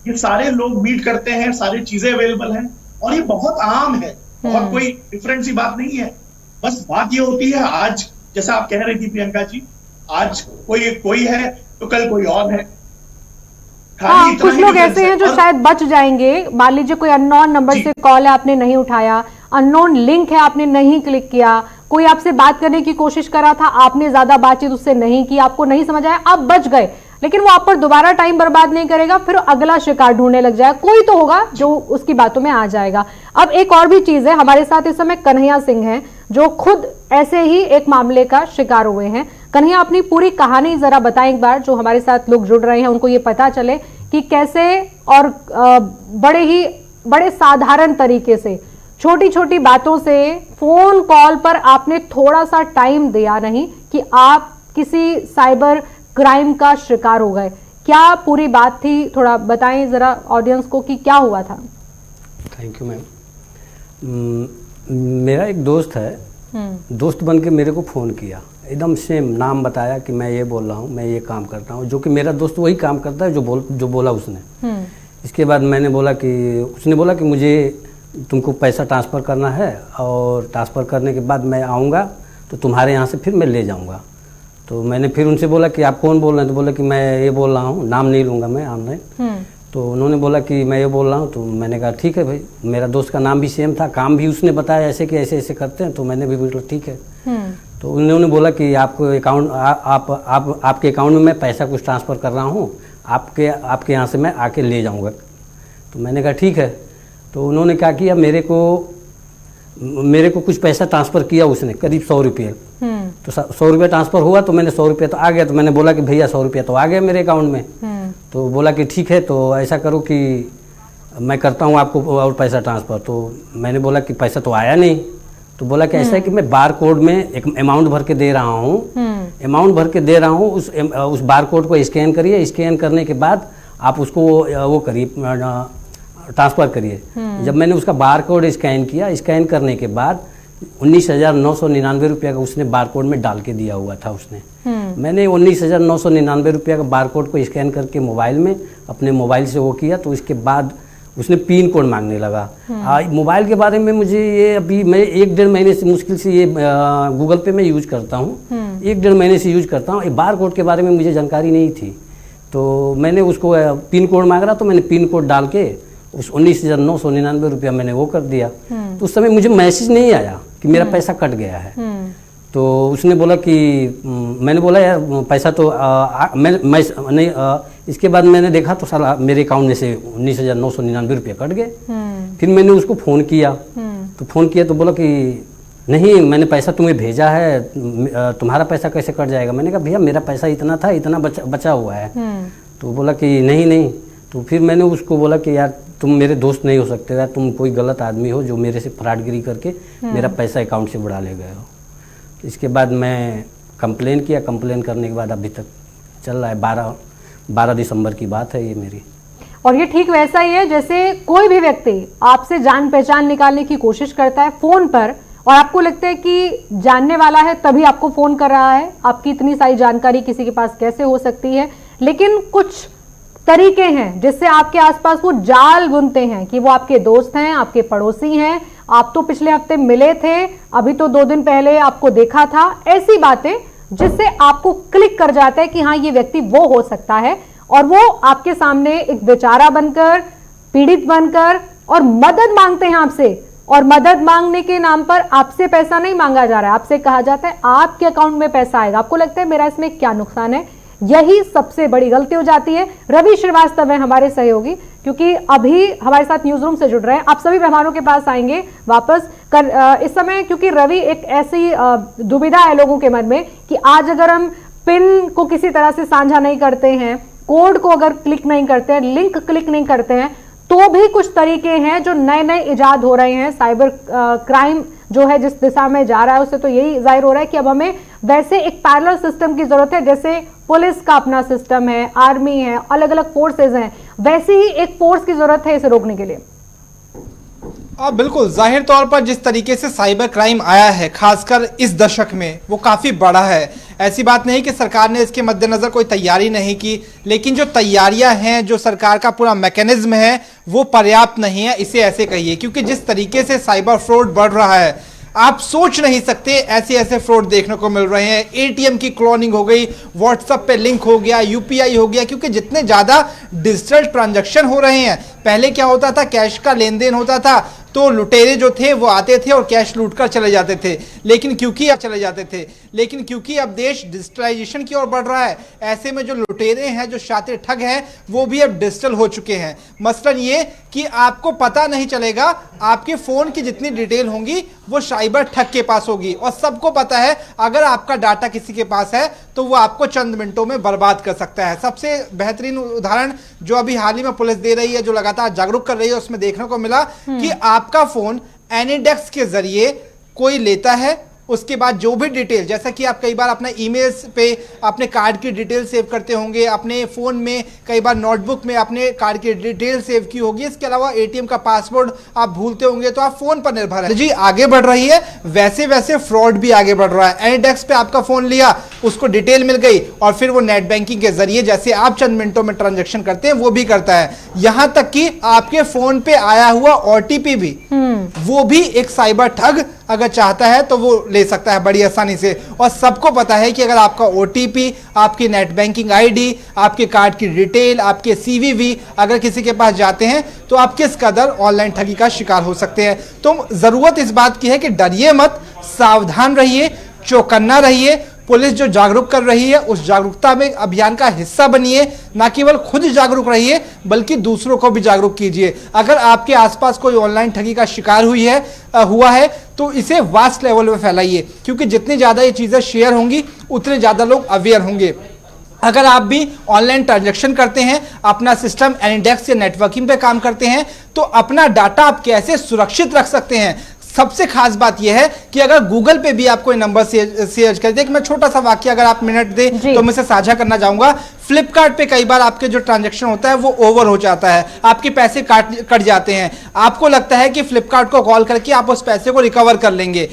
E: ये सारे लोग मीट करते हैं, सारी चीजें अवेलेबल हैं, और ये बहुत आम है, बहुत कोई डिफरेंट सी बात नहीं है। बस बात ये होती है, आज जैसा आप कह रही थी प्रियंका जी, आज कोई है तो कल कोई और है।
A: हाँ, कुछ लोग ऐसे हैं जो शायद बच जाएंगे। मान लीजिए कोई अननोन नंबर से कॉल है, आपने नहीं उठाया, अननोन लिंक है, आपने नहीं क्लिक किया, कोई आपसे बात करने की कोशिश कर रहा था, आपने ज्यादा बातचीत उससे नहीं की, आपको नहीं समझ आया, आप बच गए, लेकिन वो आप पर दोबारा टाइम बर्बाद नहीं करेगा, फिर अगला शिकार ढूंढने लग जाएगा। कोई तो होगा जो उसकी बातों में आ जाएगा। अब एक और भी चीज है, हमारे साथ इस समय कन्हैया सिंह हैं जो खुद ऐसे ही एक मामले का शिकार हुए हैं। कन्हैया, अपनी पूरी कहानी जरा बताएं एक बार, जो हमारे साथ लोग जुड़ रहे हैं उनको ये पता चले कि कैसे और बड़े साधारण तरीके से, छोटी छोटी बातों से, फोन कॉल पर आपने थोड़ा सा टाइम दिया नहीं कि आप किसी साइबर क्राइम का शिकार हो गए। क्या पूरी बात थी, थोड़ा बताएं जरा ऑडियंस को कि क्या हुआ था।
F: Thank you ma'am. मेरा एक दोस्त है, दोस्त बन के मेरे को फ़ोन किया, एकदम सेम नाम बताया कि मैं ये बोल रहा हूँ, मैं ये काम करता हूँ, जो कि मेरा दोस्त वही काम करता है जो बोला उसने। इसके बाद मैंने बोला कि उसने बोला कि मुझे तुमको पैसा ट्रांसफ़र करना है और ट्रांसफ़र करने के बाद मैं आऊँगा तो तुम्हारे यहाँ से फिर मैं ले जाऊँगा। तो मैंने फिर उनसे बोला कि आप कौन बोल रहे हैं, तो बोला कि मैं ये बोल रहा हूँ, नाम नहीं लूँगा मैं ऑनलाइन। तो उन्होंने बोला कि मैं ये बोल रहा हूँ, तो मैंने कहा ठीक है भाई, मेरा दोस्त का नाम भी सेम था, काम भी उसने बताया ऐसे कि ऐसे ऐसे करते हैं, तो मैंने भी बोला ठीक है। तो उन्होंने बोला कि आपको अकाउंट आपके अकाउंट में मैं पैसा कुछ ट्रांसफ़र कर रहा हूँ, आपके यहाँ से मैं आके ले जाऊँगा। तो मैंने कहा ठीक है। तो उन्होंने क्या किया, मेरे को कुछ पैसा ट्रांसफ़र किया उसने, करीब 100 रुपये। तो 100 रुपये ट्रांसफ़र हुआ, तो मैंने 100 रुपये तो आ गया। तो मैंने बोला कि भैया 100 रुपया तो आ गया मेरे अकाउंट में। तो बोला कि ठीक है, तो ऐसा करो कि मैं करता हूँ आपको और पैसा ट्रांसफ़र। तो मैंने बोला कि पैसा तो आया नहीं। तो बोला कि ऐसा है कि मैं बार कोड में एक अमाउंट भर के दे रहा हूँ, अमाउंट भर के दे रहा हूँ, उस बार कोड को स्कैन करिए, स्कैन करने के बाद आप उसको वो करिए, ट्रांसफ़र करिए। जब मैंने उसका बार कोड स्कैन किया, स्कैन करने के बाद 19,999 रुपया का उसने बार कोड में डाल के दिया हुआ था उसने। मैंने 19,999 रुपया का बार कोड को स्कैन करके मोबाइल में, अपने मोबाइल से वो किया। तो इसके बाद उसने पिन कोड मांगने लगा। मोबाइल के बारे में मुझे ये अभी मैं 1-1.5 महीने से मुश्किल से ये गूगल पे मैं यूज करता हूँ, 1-1.5 महीने से यूज करता हूँ। ये बार कोड के बारे में मुझे जानकारी नहीं थी। तो मैंने उसको पिन कोड मांग रहा, तो मैंने पिन कोड डाल के उस 19,999 रुपया मैंने वो कर दिया। तो उस समय मुझे मैसेज नहीं आया कि मेरा पैसा कट गया है। तो उसने बोला कि मैंने बोला यार पैसा तो इसके बाद मैंने देखा तो साला मेरे अकाउंट में से 19,999 रुपये कट गए। फिर मैंने उसको फ़ोन किया, तो फ़ोन किया तो बोला कि नहीं, मैंने पैसा तुम्हें भेजा है, तुम्हारा पैसा कैसे कट जाएगा। मैंने कहा भैया मेरा पैसा इतना था, इतना बचा हुआ है। तो बोला कि नहीं। तो फिर मैंने उसको बोला कि यार तुम मेरे दोस्त नहीं हो सकते यार, तुम कोई गलत आदमी हो जो मेरे से फ्रॉडगिरी करके मेरा पैसा अकाउंट से उड़ा ले गए हो। इसके बाद मैं कंप्लेन किया, कंप्लेन करने के बाद अभी तक चल रहा है। 12 दिसंबर की बात है ये मेरी।
A: और ये ठीक वैसा ही है जैसे कोई भी व्यक्ति आपसे जान पहचान निकालने की कोशिश करता है फोन पर, और आपको लगता है कि जानने वाला है तभी आपको फोन कर रहा है। आपकी इतनी सारी जानकारी किसी के पास कैसे हो सकती है। लेकिन कुछ तरीके हैं जिससे आपके आसपास वो जाल बुनते हैं कि वो आपके दोस्त हैं, आपके पड़ोसी हैं, आप तो पिछले हफ्ते मिले थे, अभी तो 2 दिन पहले आपको देखा था। ऐसी बातें जिससे आपको क्लिक कर जाता है कि हाँ ये व्यक्ति वो हो सकता है, और वो आपके सामने एक बेचारा बनकर, पीड़ित बनकर और मदद मांगते हैं आपसे। और मदद मांगने के नाम पर आपसे पैसा नहीं मांगा जा रहा है, आपसे कहा जाता है आपके अकाउंट में पैसा आएगा। आपको लगता है मेरा इसमें क्या नुकसान है। यही सबसे बड़ी गलती हो जाती है। रवि श्रीवास्तव है हमारे सहयोगी, क्योंकि अभी हमारे साथ न्यूज रूम से जुड़ रहे हैं। आप सभी मेहमानों के पास आएंगे वापस कर इस समय, क्योंकि रवि एक ऐसी दुविधा है लोगों के मन में कि आज अगर हम पिन को किसी तरह से साझा नहीं करते हैं, कोड को अगर क्लिक नहीं करते हैं, लिंक क्लिक नहीं करते हैं, तो भी कुछ तरीके हैं जो नए इजाद हो रहे हैं। साइबर क्राइम जो है जिस दिशा में जा रहा है उससे तो यही जाहिर हो रहा है कि अब हमें वैसे एक पैरेलल सिस्टम की जरूरत है। जैसे पुलिस का अपना सिस्टम है, आर्मी है, अलग अलग फोर्सेज हैं, वैसे ही एक फोर्स की जरूरत है इसे रोकने के लिए।
G: बिल्कुल, जाहिर तौर पर जिस तरीके से साइबर क्राइम आया है खासकर इस दशक में, वो काफ़ी बड़ा है। ऐसी बात नहीं कि सरकार ने इसके मद्देनज़र कोई तैयारी नहीं की, लेकिन जो तैयारियां हैं, जो सरकार का पूरा मैकेनिज्म है, वो पर्याप्त नहीं है, इसे ऐसे कहिए। क्योंकि जिस तरीके से साइबर फ्रॉड बढ़ रहा है, आप सोच नहीं सकते ऐसे फ्रॉड देखने को मिल रहे हैं। एटीएम की क्लोनिंग हो गई, व्हाट्सएप पे लिंक हो गया, यूपीआई हो गया, क्योंकि जितने ज़्यादा डिजिटल ट्रांजैक्शन हो रहे हैं। पहले क्या होता था, कैश का लेन देन होता था तो लुटेरे जो थे वो आते थे और कैश लूट कर चले जाते थे, लेकिन लेकिन क्योंकि अब देश डिजिटलाइजेशन की ओर बढ़ रहा है, ऐसे में जो लुटेरे हैं, जो शातिर ठग हैं, वो भी अब डिजिटल हो चुके हैं। मसलन ये कि आपको पता नहीं चलेगा, आपके फोन की जितनी डिटेल होंगी वो साइबर ठग के पास होगी, और सबको पता है अगर आपका डाटा किसी के पास है तो वो आपको चंद मिनटों में बर्बाद कर सकता है। सबसे बेहतरीन उदाहरण जो अभी हाल ही में पुलिस दे रही है, जो लगातार जागरूक कर रही है, उसमें देखने को मिला कि आपका फोन एनिडेक्स के जरिए कोई लेता है, उसके बाद जो भी डिटेल, जैसा कि आप कई बार अपने ईमेल्स पे अपने कार्ड की डिटेल सेव करते होंगे, अपने फ़ोन में कई बार नोटबुक में अपने कार्ड की डिटेल सेव की होगी, इसके अलावा एटीएम का पासवर्ड आप भूलते होंगे, तो आप फ़ोन पर निर्भर है। जी आगे बढ़ रही है, वैसे वैसे फ्रॉड भी आगे बढ़ रहा है। एनिडेक्स पे आपका फ़ोन लिया, उसको डिटेल मिल गई, और फिर वो नेट बैंकिंग के जरिए जैसे आप चंद मिनटों में ट्रांजेक्शन करते हैं वो भी करता है। यहाँ तक कि आपके फ़ोन पे आया हुआ OTP भी, वो भी एक साइबर ठग अगर चाहता है तो वो ले सकता है बड़ी आसानी से। और सबको पता है कि अगर आपका OTP, आपकी नेट बैंकिंग ID, आपके कार्ड की डिटेल, आपके CVV अगर किसी के पास जाते हैं तो आप किस कदर ऑनलाइन ठगी का शिकार हो सकते हैं। तो जरूरत इस बात की है कि डरिए मत, सावधान रहिए, चौकन्ना रहिए। पुलिस जो जागरूक कर रही है उस जागरूकता में अभियान का हिस्सा बनिए, ना केवल खुद जागरूक रहिए बल्कि दूसरों को भी जागरूक कीजिए। अगर आपके आसपास कोई ऑनलाइन ठगी का शिकार हुआ है तो इसे वास्ट लेवल पे फैलाइए, क्योंकि जितनी ज़्यादा ये चीज़ें शेयर होंगी उतने ज़्यादा लोग अवेयर होंगे। अगर आप भी ऑनलाइन ट्रांजैक्शन करते हैं, अपना सिस्टम एनिडेक्स या नेटवर्किंग पे काम करते हैं, तो अपना डाटा आप कैसे सुरक्षित रख सकते हैं। सबसे खास बात यह है कि अगर गूगल पे भी आप कोई नंबर शेयर कर दे, मैं छोटा सा वाक्य अगर आप मिनट दे तो मैं इसे साझा करना चाहूंगा। फ्लिपकार्ट पे कई बार आपके जो ट्रांजैक्शन होता है वो ओवर हो जाता है, आपके पैसे कट जाते हैं, आपको लगता है कि फ्लिपकार्ट को कॉल करके आप उस पैसे को रिकवर कर लेंगे।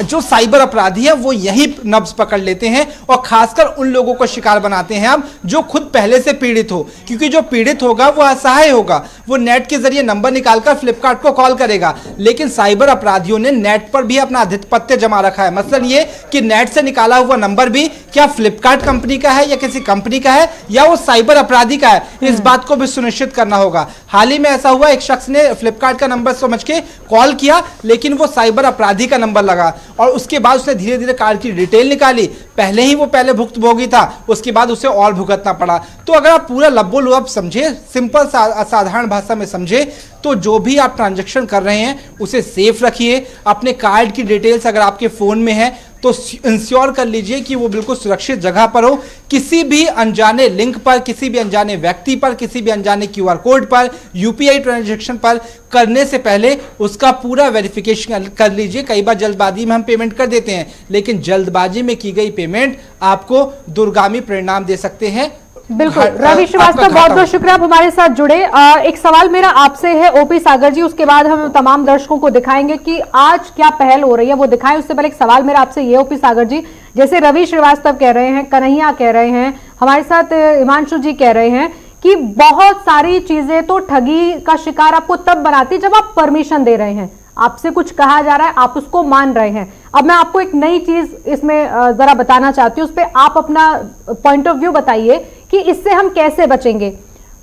G: जो साइबर अपराधी है वो यही नब्ज पकड़ लेते हैं और खासकर उन लोगों को शिकार बनाते हैं हम जो खुद पहले से पीड़ित हो, क्योंकि जो पीड़ित होगा वो असहाय होगा, वो नेट के जरिए नंबर निकालकर फ्लिपकार्ट को कॉल करेगा। लेकिन साइबर अपराधियों ने नेट पर भी अपना आधिपत्य जमा रखा है। मतलब ये कि नेट से निकाला हुआ नंबर भी क्या फ्लिपकार्ट कंपनी का है या किसी कंपनी का है या वो साइबर अपराधी का है, इस बात को भी सुनिश्चित करना होगा। हाल ही में ऐसा हुआ, एक शख्स ने फ्लिपकार्ट का नंबर समझ के कॉल किया लेकिन वो साइबर अपराधी का नंबर लगा, और उसके बाद उसने धीरे धीरे कार्ड की डिटेल निकाली। पहले ही वो भुक्तभोगी था, उसके बाद उसे और भुगतना पड़ा। तो अगर आप पूरा लब्बो लुअब समझे, सिंपल साधारण भाषा में समझे, तो जो भी आप ट्रांजैक्शन कर रहे हैं उसे सेफ रखिए। अपने कार्ड की डिटेल्स अगर आपके फोन में है तो इंश्योर कर लीजिए कि वो बिल्कुल सुरक्षित जगह पर हो। किसी भी अनजाने लिंक पर, किसी भी अनजाने व्यक्ति पर, किसी भी अनजाने QR कोड पर, UPI ट्रांजैक्शन पर करने से पहले उसका पूरा वेरिफिकेशन कर लीजिए। कई बार जल्दबाजी में हम पेमेंट कर देते हैं, लेकिन जल्दबाजी में की गई पेमेंट आपको दूरगामी परिणाम दे सकते हैं।
A: बिल्कुल। रवि श्रीवास्तव, बहुत बहुत शुक्रिया आप हमारे साथ जुड़े। एक सवाल मेरा आपसे है OP सागर जी, उसके बाद हम तमाम दर्शकों को दिखाएंगे कि आज क्या पहल हो रही है वो दिखाएं। उससे पहले एक सवाल मेरा आपसे ये OP सागर जी, जैसे रवि श्रीवास्तव कह रहे हैं, कन्हैया कह रहे हैं, हमारे साथ हिमांशु जी कह रहे हैं कि बहुत सारी चीजें तो ठगी का शिकार आपको तब बनाती जब आप परमिशन दे रहे हैं, आपसे कुछ कहा जा रहा है, आप उसको मान रहे हैं। अब मैं आपको एक नई चीज इसमें जरा बताना चाहती हूँ, उस पर आप अपना पॉइंट ऑफ व्यू बताइए कि इससे हम कैसे बचेंगे।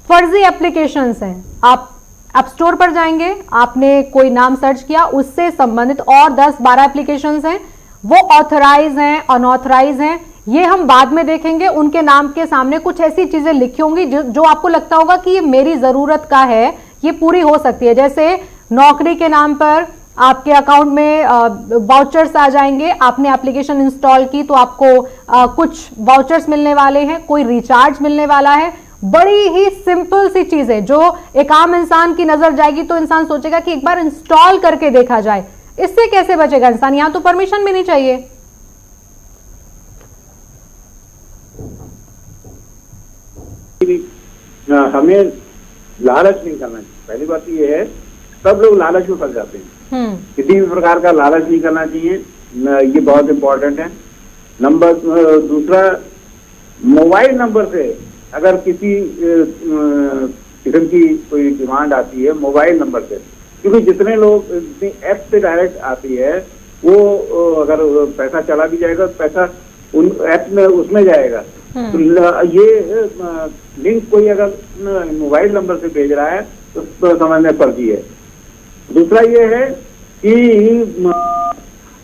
A: फर्जी एप्लीकेशंस हैं, आप ऐप स्टोर पर जाएंगे, आपने कोई नाम सर्च किया, उससे संबंधित और 10-12 एप्लीकेशंस हैं, वो ऑथराइज हैं, अनऑथराइज हैं, ये हम बाद में देखेंगे। उनके नाम के सामने कुछ ऐसी चीजें लिखी होंगी जो आपको लगता होगा कि ये मेरी जरूरत का है, ये पूरी हो सकती है। जैसे नौकरी के नाम पर आपके अकाउंट में वाउचर्स आ जाएंगे, आपने एप्लीकेशन इंस्टॉल की तो आपको कुछ वाउचर्स मिलने वाले हैं, कोई रिचार्ज मिलने वाला है। बड़ी ही सिंपल सी चीज है जो एक आम इंसान की नजर जाएगी तो इंसान सोचेगा कि एक बार इंस्टॉल करके देखा जाए। इससे कैसे बचेगा इंसान? यहां तो परमिशन भी नहीं चाहिए।
C: हमें लालच नहीं करना चाहिए। पहली बात ये है, सब लोग लालच में फंस जाते हैं। किसी भी प्रकार का लालच नहीं करना चाहिए, ये बहुत इंपॉर्टेंट है। नंबर दूसरा, मोबाइल नंबर से अगर किसी किस्म की कोई डिमांड आती है मोबाइल नंबर से, क्योंकि जितने लोग जितनी ऐप से डायरेक्ट आती है वो अगर पैसा चला भी जाएगा तो पैसा उन ऐप में उसमें जाएगा। तो ये लिंक कोई अगर मोबाइल नंबर से भेज रहा है तो समझने फर्जी है। दूसरा ये है कि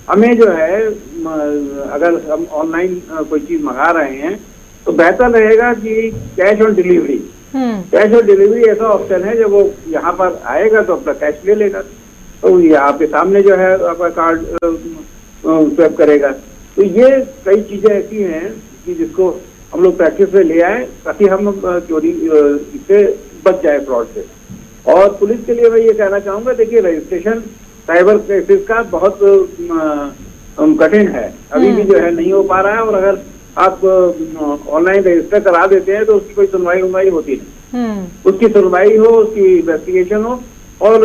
C: हमें जो है अगर हम ऑनलाइन कोई चीज मंगा रहे हैं तो बेहतर रहेगा कि cash on delivery. Cash on delivery ऐसा ऑप्शन है, जब वो यहाँ पर आएगा तो अपना कैश ले लेगा, तो ये आपके सामने जो है आपका कार्ड स्वैप करेगा। तो ये कई चीजें ऐसी हैं कि जिसको हम लोग प्रैक्टिस में ले आए ताकि हम चोरी इससे बच जाए, फ्रॉड से। और पुलिस के लिए मैं ये कहना चाहूंगा, देखिए रजिस्ट्रेशन साइबर केसेस का बहुत कठिन है, अभी भी जो है नहीं हो पा रहा है। और अगर आप ऑनलाइन रजिस्टर करा देते हैं तो उसकी कोई सुनवाई होती नहीं। उसकी सुनवाई हो, उसकी इन्वेस्टिगेशन हो और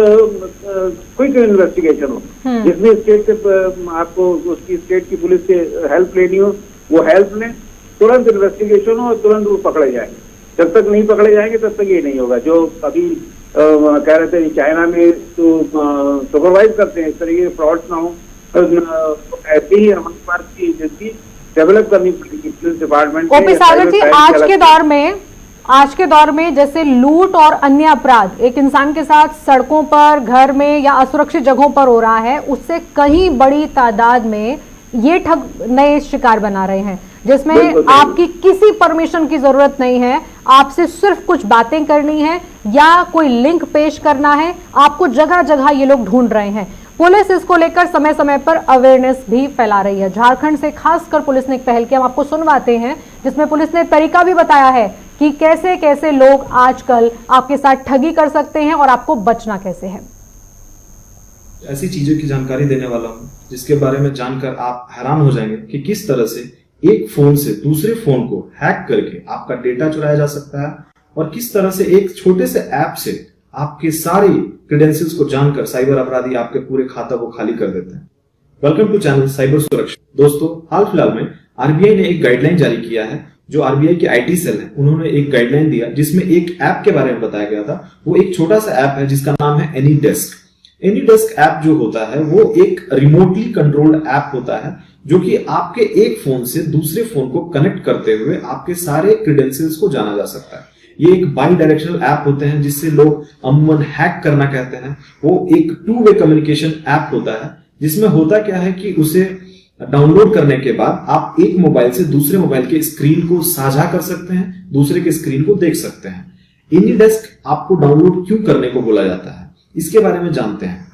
C: क्विक इन्वेस्टिगेशन हो, जिसमें स्टेट से आपको उसकी स्टेट की पुलिस से हेल्प लेनी हो, वो हेल्प लें, तुरंत इन्वेस्टिगेशन हो और तुरंत वो पकड़े जाएंगे। जब तक नहीं पकड़े जाएंगे तब तक ये नहीं होगा। जो अभी कह रहे थे चाइना में तो सुपरवाइज करते हैं इस तरीके के फ्रॉड्स ना हो, ऐसे ही हमारे पास की एजेंसी डेवलप करनी पड़ेगी पुलिस डिपार्टमेंट।
A: ओपी सागर जी, आज के दौर में जैसे लूट और अन्य अपराध एक इंसान के साथ सड़कों पर, घर में या असुरक्षित जगहों पर हो रहा है, उससे कहीं बड़ी तादाद में ये ठग नए शिकार बना रहे हैं, जिसमें आपकी किसी परमिशन की जरूरत नहीं है, आपसे सिर्फ कुछ बातें करनी है या कोई लिंक पेश करना है, आपको जगह जगह ये लोग ढूंढ रहे हैं। पुलिस इसको लेकर समय समय पर अवेयरनेस भी फैला रही है। झारखंड से खासकर पुलिस ने एक पहल की, हम आपको सुनवाते हैं, जिसमें पुलिस ने तरीका भी बताया है कि कैसे कैसे लोग आजकल आपके साथ ठगी कर सकते हैं और आपको बचना कैसे है।
H: ऐसी चीजों की जानकारी देने वाला हूं जिसके बारे में जानकर आप हैरान हो जाएंगे कि किस तरह से एक फोन से दूसरे फोन को हैक करके आपका डेटा चुराया जा सकता है और किस तरह से एक छोटे से ऐप से आपके सारी क्रेडेंशियल्स को जानकर साइबर अपराधी आपके पूरे खाता को खाली कर देते हैं। वेलकम टू चैनल साइबर सुरक्षा। दोस्तों, हाल फिलहाल में आरबीआई ने एक गाइडलाइन जारी किया है। जो आरबीआई के आईटी सेल है, उन्होंने एक गाइडलाइन दिया जिसमें एक ऐप के बारे में बताया गया था। वो एक छोटा सा ऐप है जिसका नाम है एनीडेस्क। एनीडेस्क ऐप जो होता है वो एक रिमोटली कंट्रोल्ड ऐप होता है जो कि आपके एक फोन से दूसरे फोन को कनेक्ट करते हुए आपके सारे क्रेडेंशियल्स को जाना जा सकता है। ये एक बाई डायरेक्शनल ऐप होते हैं जिससे लोग अमूमन हैक करना कहते हैं। वो एक टू वे कम्युनिकेशन ऐप होता है जिसमें होता क्या है कि उसे डाउनलोड करने के बाद आप एक मोबाइल से दूसरे मोबाइल के स्क्रीन को साझा कर सकते हैं, दूसरे के स्क्रीन को देख सकते हैं। एनीडेस्क आपको डाउनलोड क्यों करने को बोला जाता है, इसके बारे में जानते हैं।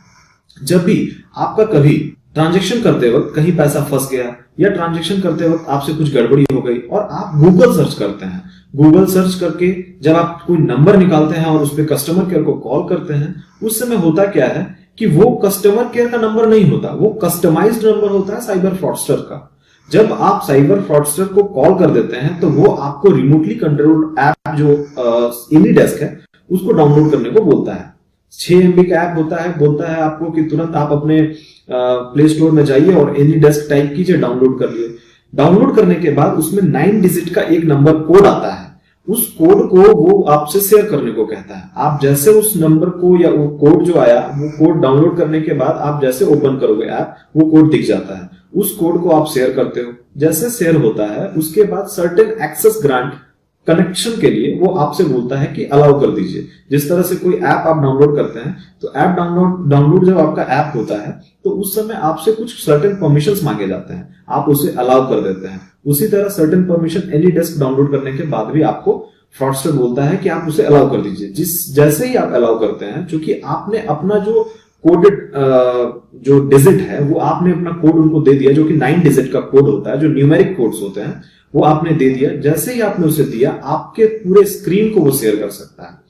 H: जब भी आपका कभी ट्रांजैक्शन करते वक्त कहीं पैसा फंस गया या ट्रांजैक्शन करते वक्त आपसे कुछ गड़बड़ी हो गई और आप गूगल सर्च करते हैं, गूगल सर्च करके जब आप कोई नंबर निकालते हैं और उस पर कस्टमर केयर को कॉल करते हैं, उस समय होता क्या है कि वो कस्टमर केयर का नंबर नहीं होता, वो कस्टमाइज्ड नंबर होता है साइबर फ्रॉडस्टर का। जब आप साइबर फ्रॉडस्टर को कॉल कर देते हैं तो वो आपको रिमोटली कंट्रोल्ड ऐप जो एनीडेस्क है उसको डाउनलोड करने को बोलता है। 6 MB का ऐप होता है, बोलता है आपको कि तुरंत आप अपने प्ले स्टोर में जाइए और एनीडेस्क टाइप कीजिए, डाउनलोड कर लिए। डाउनलोड करने के बाद उसमें 9 डिजिट का एक नंबर कोड आता है। उस कोड को वो आपसे शेयर करने को कहता है। आप जैसे उस नंबर को या वो कोड जो आया, वो कोड डाउनलोड करने के बाद आप जैसे ओपन करोगे ऐप, वो कोड दिख जाता है। उस कोड को आप शेयर करते हो। जैसे शेयर होता है उसके बाद सर्टेन एक्सेस ग्रांट कनेक्शन के लिए वो आपसे बोलता है कि अलाउ कर दीजिए। जिस तरह से कोई ऐप आप डाउनलोड करते हैं तो ऐप डाउनलोड जब आपका ऐप होता है तो उस समय आपसे कुछ सर्टेन परमिशंस मांगे जाते हैं, आप उसे अलाउ कर देते हैं। उसी तरह सर्टेन परमिशन एनीडेस्क डाउनलोड करने के बाद भी आपको फ्रॉडस्टर बोलता है कि आप उसे अलाउ कर दीजिए। जैसे ही आप अलाउ करते हैं, क्योंकि आपने अपना जो कोडेड जो डिजिट है वो आपने अपना कोड उनको दे दिया, जो कि 9 डिजिट का कोड होता है, जो न्यूमेरिक कोड्स होते हैं वो आपने दे दिया। जैसे ही आपने उसे दिया, आपके पूरे स्क्रीन को वो शेयर कर सकता है।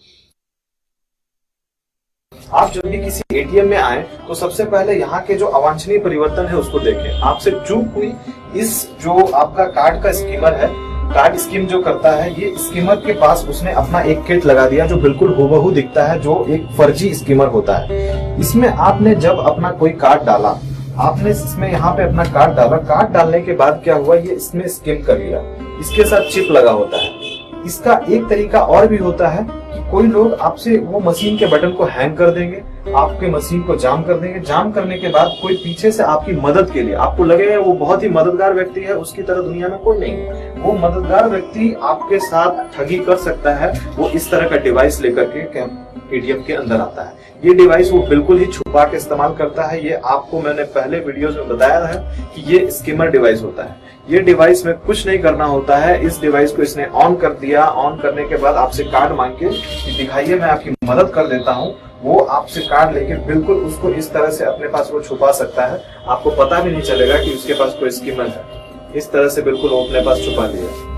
H: आप जब भी किसी एटीएम में आए तो सबसे पहले यहाँ के जो अवांछनीय परिवर्तन है उसको देखें। आपसे चूक हुई, इस जो आपका कार्ड का स्कीमर है, कार्ड स्कीम जो करता है, ये स्कीमर के पास उसने अपना एक किट लगा दिया जो बिल्कुल हूबहू दिखता है, जो एक फर्जी स्कीमर होता है। इसमें आपने जब अपना कोई कार्ड डाला, आपने इसमें यहाँ पे अपना कार्ड डाला, कार्ड डालने के बाद क्या हुआ, ये इसमें स्किम कर लिया। इसके साथ चिप लगा होता है। इसका एक तरीका और भी होता है कि कोई लोग आपसे वो मशीन के बटन को हैंग कर देंगे, आपके मशीन को जाम कर देंगे। जाम करने के बाद कोई पीछे से आपकी मदद के लिए, आपको लगेगा वो बहुत ही मददगार व्यक्ति है, उसकी तरह दुनिया में कोई नहीं है। वो मददगार व्यक्ति आपके साथ ठगी कर सकता है। वो इस तरह का डिवाइस लेकर के एटीएम के अंदर आता है। ये डिवाइस वो बिल्कुल ही छुपा के इस्तेमाल करता है। ये आपको मैंने पहले वीडियोस में बताया है कि ये स्किमर डिवाइस होता है। ये डिवाइस में कुछ नहीं करना होता है। इस डिवाइस को इसने ऑन कर दिया, ऑन करने के बाद आपसे कार्ड मांग के दिखाइए मैं आपकी मदद कर देता हूँ, वो आपसे कार्ड लेके बिल्कुल उसको इस तरह से अपने पास वो छुपा सकता है, आपको पता भी नहीं चलेगा कि उसके पास कोई स्किमर है। इस तरह से बिल्कुल वो अपने पास छुपा लिया।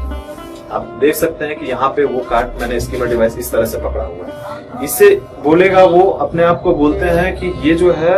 H: आप देख सकते हैं कि यहाँ पे वो कार्ड मैंने स्किमर डिवाइस इस तरह से पकड़ा हुआ है। इससे बोलेगा, वो अपने आप को बोलते हैं कि ये जो है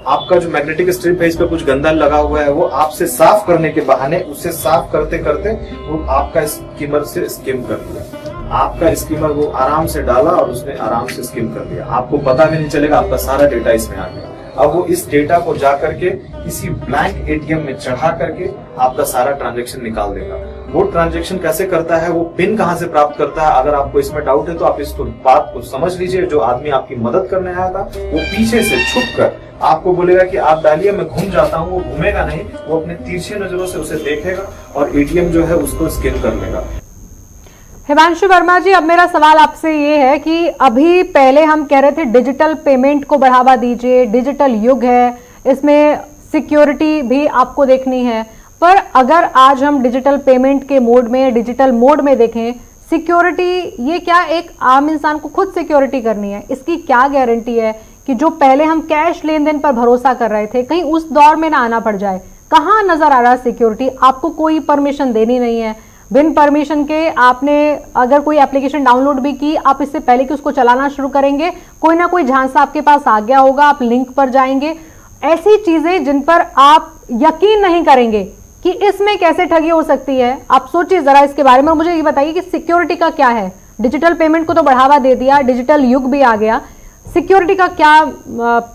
H: आपका जो मैग्नेटिक स्ट्रिप है, इस पे कुछ गंदा लगा हुआ है, वो आपसे साफ करने के बहाने उससे साफ करते करते वो आपका स्किमर से स्किम कर दिया। आपका स्किमर वो आराम से डाला और उसने आराम से स्किम कर दिया। आपको पता भी नहीं चलेगा, आपका सारा डेटा इसमें आ गया। अब वो इस डेटा को जा करके किसी ब्लैंक एटीएम में चढ़ा करके आपका सारा ट्रांजैक्शन निकाल देगा। वो ट्रांजैक्शन कैसे करता है, वो पिन कहां से प्राप्त करता है, अगर आपको इसमें डाउट है तो आप इसको बात को समझ लीजिए। जो आदमी आपकी मदद करने आया था वो पीछे से छुप कर आपको बोलेगा कि आप डालिए, मैं घूम जाता हूँ। वो घूमेगा नहीं, वो अपने तिरछे नजरों से उसे देखेगा और एटीएम जो है उसको स्कैन कर लेगा।
A: हिमांशु वर्मा जी, अब मेरा सवाल आपसे ये है कि अभी पहले हम कह रहे थे डिजिटल पेमेंट को बढ़ावा दीजिए, डिजिटल युग है, इसमें सिक्योरिटी भी आपको देखनी है, पर अगर आज हम डिजिटल पेमेंट के मोड में, डिजिटल मोड में देखें, सिक्योरिटी ये क्या एक आम इंसान को खुद सिक्योरिटी करनी है, इसकी क्या गारंटी है कि जो पहले हम कैश लेन देन पर भरोसा कर रहे थे कहीं उस दौर में ना आना पड़ जाए? कहाँ नजर आ रहा है सिक्योरिटी? आपको कोई परमिशन देनी नहीं है, बिन परमिशन के आपने अगर कोई एप्लीकेशन डाउनलोड भी की, आप इससे पहले कि उसको चलाना शुरू करेंगे कोई ना कोई झांसा आपके पास आ गया होगा, आप लिंक पर जाएंगे, ऐसी चीजें जिन पर आप यकीन नहीं करेंगे कि इसमें कैसे ठगी हो सकती है। आप सोचिए जरा इसके बारे में, मुझे ये बताइए कि सिक्योरिटी का क्या है? डिजिटल पेमेंट को तो बढ़ावा दे दिया, डिजिटल युग भी आ गया, सिक्योरिटी का क्या,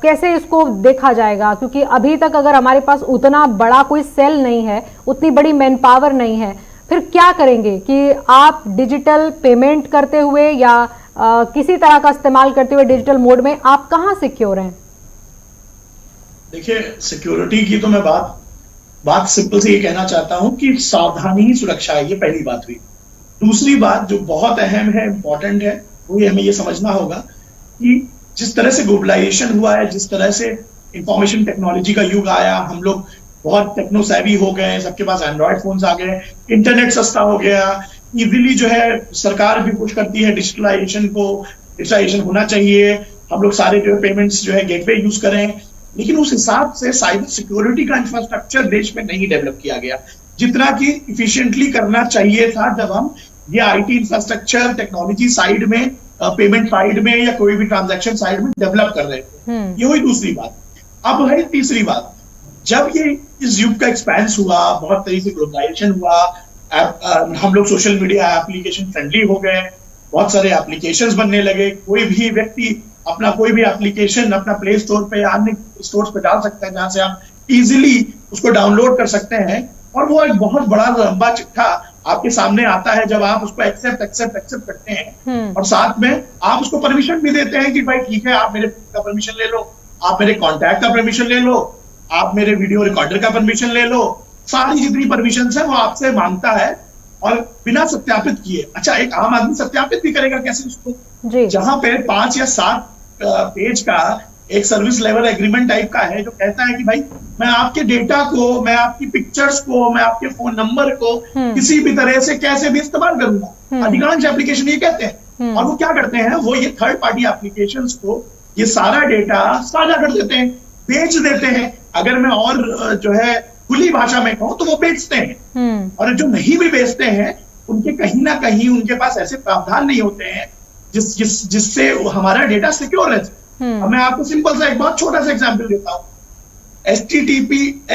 A: कैसे इसको देखा जाएगा? क्योंकि अभी तक अगर हमारे पास उतना बड़ा कोई सेल नहीं है, उतनी बड़ी मैन पावर नहीं है, फिर क्या करेंगे कि आप डिजिटल पेमेंट करते हुए या किसी तरह का इस्तेमाल करते हुए डिजिटल मोड में आप कहां सिक्योर हैं?
E: देखिए, सिक्योरिटी की तो मैं बात सिंपल से ये कहना चाहता हूं कि सावधानी ही सुरक्षा है, ये पहली बात हुई। दूसरी बात जो बहुत अहम है, इंपॉर्टेंट है, वो हमें ये समझना होगा कि जिस तरह से ग्लोबलाइजेशन हुआ है, जिस तरह से इंफॉर्मेशन टेक्नोलॉजी का युग आया, हम लोग बहुत टेक्नो सेवी हो गए, सबके पास एंड्रॉयड फोन्स आ गए, इंटरनेट सस्ता हो गया, इजीली जो है सरकार भी पुश करती है डिजिटलाइजेशन को, डिजिटलाइजेशन होना चाहिए, हम लोग सारे जो है पेमेंट्स जो है गेटवे यूज करें, लेकिन उस हिसाब से साइबर सिक्योरिटी का इंफ्रास्ट्रक्चर देश में नहीं डेवलप किया गया जितना कि इफिशिएंटली करना चाहिए था जब हम ये आईटी इंफ्रास्ट्रक्चर टेक्नोलॉजी साइड में, पेमेंट साइड में या कोई भी ट्रांजैक्शन साइड में डेवलप कर रहे थे। ये हुई दूसरी बात। अब है तीसरी बात, जब ये इस युग का एक्सपेंस हुआ, बहुत तरीके से ग्लोबलाइजेशन हुआ, हम लोग सोशल मीडिया एप्लीकेशन फ्रेंडली हो गए, बहुत सारे एप्लीकेशंस बनने लगे, कोई भी व्यक्ति अपना कोई भी एप्लीकेशन अपना प्ले स्टोर पे या अन्य स्टोर्स पे डाल सकते हैं, जहां से आप इजीली उसको डाउनलोड कर सकते हैं, और वो एक बहुत बड़ा लंबा चिट्ठा आपके सामने आता है जब आप उसको एक्सेप्ट करते हैं, और साथ में आप उसको परमिशन भी देते हैं कि भाई ठीक है, आप मेरे का परमिशन ले लो, आप मेरे कॉन्टैक्ट का परमिशन ले लो, आप मेरे वीडियो रिकॉर्डर का परमिशन ले लो, सारी जितनी परमिशन है वो आपसे मांगता है और बिना सत्यापित किए। अच्छा, एक आम आदमी सत्यापित भी करेगा कैसे उसको? जहां पे 5 या 7 पेज का एक सर्विस लेवल एग्रीमेंट टाइप का है जो कहता है कि भाई मैं आपके डेटा को, मैं आपकी पिक्चर्स को, मैं आपके फोन नंबर को किसी भी तरह से कैसे भी इस्तेमाल करूंगा। अधिकांश एप्लीकेशन ये कहते हैं, और वो क्या करते हैं, वो ये थर्ड पार्टी एप्लीकेशंस को ये सारा डेटा साझा कर देते हैं, बेच देते हैं। अगर मैं और जो है खुली भाषा में कहूं तो वो बेचते हैं, और जो नहीं भी बेचते हैं उनके कहीं ना कहीं उनके पास ऐसे प्रावधान नहीं होते हैं जिससे हमारा डेटा सिक्योर रहे। अब मैं आपको सिंपल सा एक बहुत छोटा सा एग्जांपल देता हूं।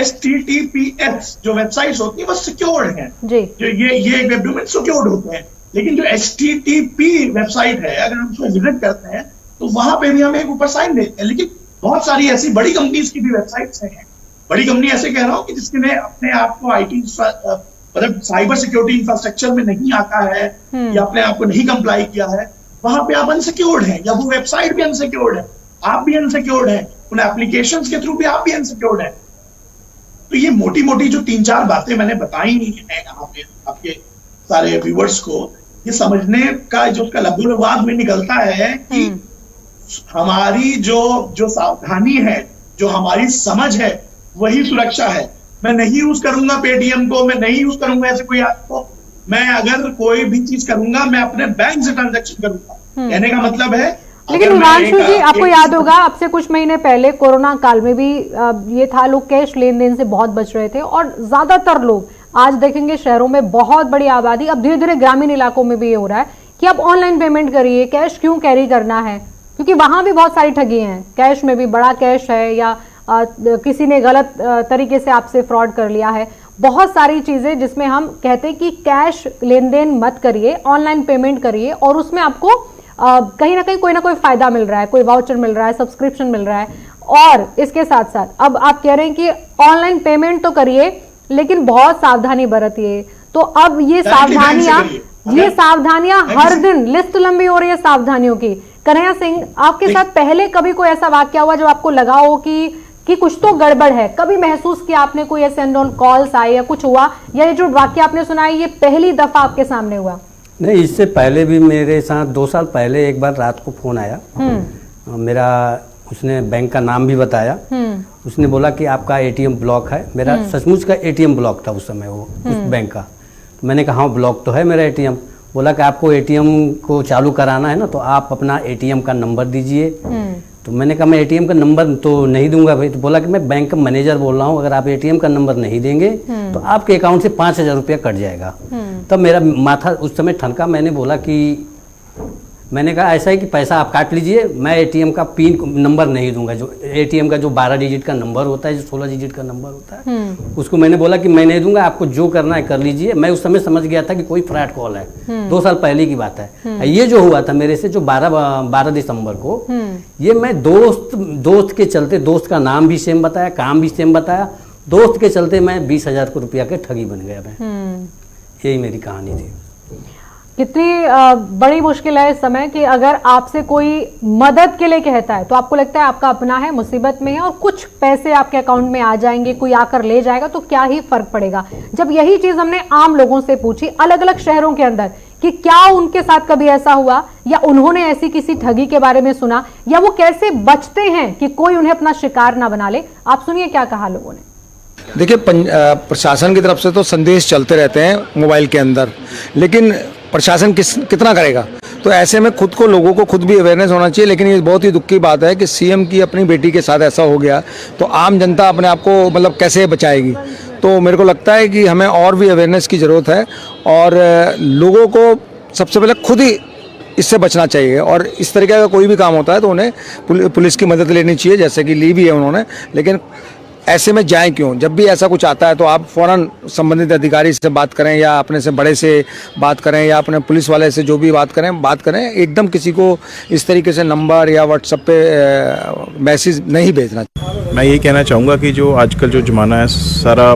E: HTTPS जो वेबसाइट्स होती है वो सिक्योर्ड है, जो ये वेब डोमेन सिक्योर्ड होते हैं, लेकिन जो HTTP वेबसाइट है अगर हम उसको विजिट करते हैं तो वहां पे भी हम एक ऊपर साइन देते हैं। लेकिन बहुत सारी ऐसी बड़ी कंपनीज की भी वेबसाइट्स हैं, बड़ी कंपनी ऐसे कह रहा हूं कि जिसने अपने आप को आईटी मतलब साइबर सिक्योरिटी इंफ्रास्ट्रक्चर में नहीं आता है या अपने आप को नहीं कंप्लाई किया है, वहां पे आप अनसिक्योर्ड है, या वो वेबसाइट भी अनसिक्योर्ड है, आप भी अनसिक्योर्ड है, उन एप्लीकेशंस के थ्रू भी आप भी अनसिक्योर्ड है। तो ये मोटी मोटी जो 3-4 बातें मैंने बताई हैं आपके सारे व्यूअर्स को, ये समझने का जो उसका लघु अनुवाद में निकलता है कि हमारी जो सावधानी है, जो हमारी समझ है, वही सुरक्षा है। मैं नहीं यूज करूंगा पेटीएम को, मैं नहीं यूज करूंगा ऐसे कोई ऐप को। मैं अगर कोई भी चीज करूंगा, मैं अपने बैंक से ट्रांजैक्शन करूंगा। कहने का मतलब है,
A: लेकिन हिमांशु जी, आपको याद होगा अब से कुछ महीने पहले कोरोना काल में भी ये था, लोग कैश लेन देन से बहुत बच रहे थे और ज्यादातर लोग आज देखेंगे शहरों में बहुत बड़ी आबादी, अब धीरे धीरे ग्रामीण इलाकों में भी ये हो रहा है कि अब ऑनलाइन पेमेंट करिए, कैश क्यों कैरी करना है, क्योंकि वहां भी बहुत सारी ठगी हैं। कैश में भी बड़ा कैश है या किसी ने गलत तरीके से आपसे फ्रॉड कर लिया है, बहुत सारी चीजें जिसमें हम कहते हैं कि कैश लेन देन मत करिए, ऑनलाइन पेमेंट करिए और उसमें आपको कहीं ना कहीं कोई ना कोई फायदा मिल रहा है, कोई वाउचर मिल रहा है, सब्सक्रिप्शन मिल रहा है। और इसके साथ साथ अब आप कह रहे हैं कि ऑनलाइन पेमेंट तो करिए लेकिन बहुत सावधानी बरतिए। तो अब ये सावधानियां हर दिन लिस्ट लंबी हो रही है सावधानियों की। कन्हैया सिंह, आपके साथ पहले कभी कोई ऐसा वाक्य हुआ जब आपको लगा हो कि कुछ तो गड़बड़ है? कभी महसूस किया आपने, कोई ऐसे अननोन कॉल्स आए या कुछ हुआ, या ये जो वाक्य आपने सुना ये पहली दफा आपके सामने हुआ?
F: नहीं, इससे पहले भी मेरे साथ 2 साल पहले एक बार रात को फोन आया मेरा, उसने बैंक का नाम भी बताया। उसने बोला कि आपका एटीएम ब्लॉक है। मेरा सचमुच का एटीएम ब्लॉक था उस समय, वो उस बैंक का। तो मैंने कहा हाँ ब्लॉक तो है मेरा एटीएम। बोला कि आपको एटीएम को चालू कराना है ना, तो आप अपना एटीएम का नंबर दीजिए। तो मैंने कहा मैं एटीएम का नंबर तो नहीं दूंगा भाई। तो बोला कि मैं बैंक का मैनेजर बोल रहा हूँ, अगर आप एटीएम का नंबर नहीं देंगे तो आपके अकाउंट से 5,000 रुपया कट जाएगा। तब मेरा माथा उस समय ठनका। मैंने बोला कि मैंने कहा ऐसा है कि पैसा आप काट लीजिए, मैं एटीएम का पिन नंबर नहीं दूंगा। जो एटीएम का जो 12 डिजिट का नंबर होता है, जो 16 डिजिट का नंबर होता है, उसको मैंने बोला कि मैं नहीं दूंगा, आपको जो करना है कर लीजिए। मैं उस समय समझ गया था कि कोई फ्रॉड कॉल है। 2 साल पहले की बात है। ये जो हुआ था मेरे से जो 12 दिसंबर को, ये मैं दोस्त के चलते, दोस्त का नाम भी सेम बताया, काम भी सेम बताया, दोस्त के चलते मैं 20,000 रुपया के ठगी बन गया। मैं यही मेरी कहानी थी।
A: कितनी बड़ी मुश्किल है इस समय कि अगर आपसे कोई मदद के लिए कहता है तो आपको लगता है आपका अपना है, मुसीबत में है और कुछ पैसे आपके अकाउंट में आ जाएंगे, कोई आकर ले जाएगा तो क्या ही फर्क पड़ेगा। जब यही चीज हमने आम लोगों से पूछी अलग अलग शहरों के अंदर कि क्या उनके साथ कभी ऐसा हुआ या उन्होंने ऐसी किसी ठगी के बारे में सुना या वो कैसे बचते हैं कि कोई उन्हें अपना शिकार ना बना ले, आप सुनिए क्या कहा लोगों ने।
I: देखिए, प्रशासन की तरफ से तो संदेश चलते रहते हैं मोबाइल के अंदर, लेकिन प्रशासन कितना करेगा। तो ऐसे में खुद को, लोगों को खुद भी अवेयरनेस होना चाहिए। लेकिन ये बहुत ही दुख की बात है कि सीएम की अपनी बेटी के साथ ऐसा हो गया, तो आम जनता अपने आप को मतलब कैसे बचाएगी। तो मेरे को लगता है कि हमें और भी अवेयरनेस की ज़रूरत है और लोगों को सबसे पहले खुद ही इससे बचना चाहिए। और इस तरीके का कोई भी काम होता है तो उन्हें पुलिस की मदद लेनी चाहिए, जैसे कि ली भी है उन्होंने। लेकिन ऐसे में जाएं क्यों? जब भी ऐसा कुछ आता है तो आप फौरन संबंधित अधिकारी से बात करें या अपने से बड़े से बात करें या अपने पुलिस वाले से जो भी बात करें। एकदम किसी को इस तरीके से नंबर या व्हाट्सएप पे मैसेज नहीं भेजना।
J: मैं यही कहना चाहूँगा कि जो आजकल जो ज़माना है, सारा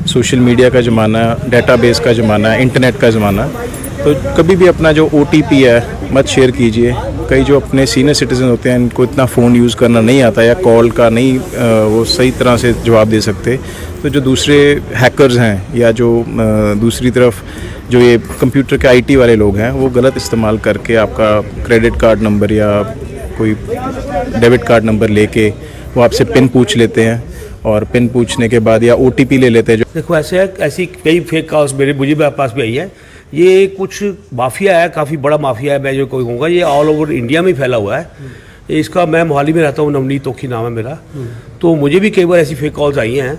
J: सोशल मीडिया का ज़माना है, डेटाबेस का ज़माना है, इंटरनेट का ज़माना है, तो कभी भी अपना जो OTP है मत शेयर कीजिए। कई जो अपने सीनियर सिटीजन होते हैं, इनको इतना फ़ोन यूज़ करना नहीं आता या कॉल का नहीं वो सही तरह से जवाब दे सकते। तो जो दूसरे हैकर्स हैं या जो दूसरी तरफ जो ये कंप्यूटर के IT वाले लोग हैं, वो गलत इस्तेमाल करके आपका क्रेडिट कार्ड नंबर या कोई डेबिट कार्ड नंबर लेके वो आपसे पिन पूछ लेते हैं और पिन पूछने के बाद या OTP ले लेते हैं।
K: देखो ऐसी कई फेक कॉल्स मुझे पास भी आई है। ये कुछ माफिया है, काफ़ी बड़ा माफिया है। मैं जो कोई कहूँगा ये ऑल ओवर इंडिया में फैला हुआ है। इसका, मैं मोहाली में रहता हूँ, नवनीत तोखी नाम है मेरा। तो मुझे भी कई बार ऐसी फेक कॉल्स आई हैं,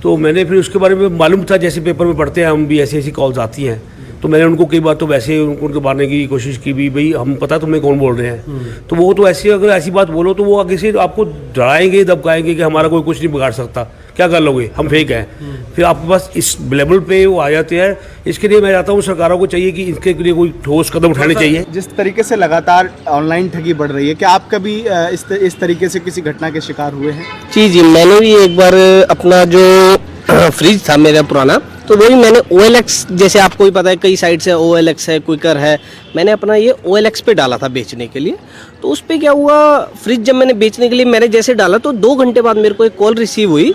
K: तो मैंने फिर उसके बारे में मालूम था, जैसे पेपर में पढ़ते हैं हम भी, ऐसी कॉल्स आती हैं। तो मैंने उनको कई बार तो वैसे उनको मारने की कोशिश की भी, भाई हम पता तुम्हें कौन बोल रहे हैं। तो वो तो ऐसी, अगर ऐसी बात बोलो तो वो आगे से आपको डराएंगे, धमकाएंगे कि हमारा कोई कुछ नहीं बिगाड़ सकता, क्या कर लोगे, हम फेक हैं। फिर आपके पास इस लेवल पे वो आ जाते हैं। इसके लिए मैं चाहता हूँ सरकारों को चाहिए कि इसके लिए कोई ठोस कदम उठाने चाहिए।
L: जिस तरीके से लगातार ऑनलाइन ठगी बढ़ रही है, क्या आप कभी इस तरीके से किसी घटना के शिकार हुए हैं?
M: जी, मैंने भी एक बार अपना जो फ्रिज था मेरा पुराना, तो वही मैंने OLX, जैसे आपको भी पता है कई साइट से OLX है, क्विकर है, मैंने अपना ये OLX पे डाला था बेचने के लिए। तो उस पर क्या हुआ, फ्रिज जब मैंने बेचने के लिए मैंने जैसे डाला तो 2 घंटे बाद मेरे को एक कॉल रिसीव हुई,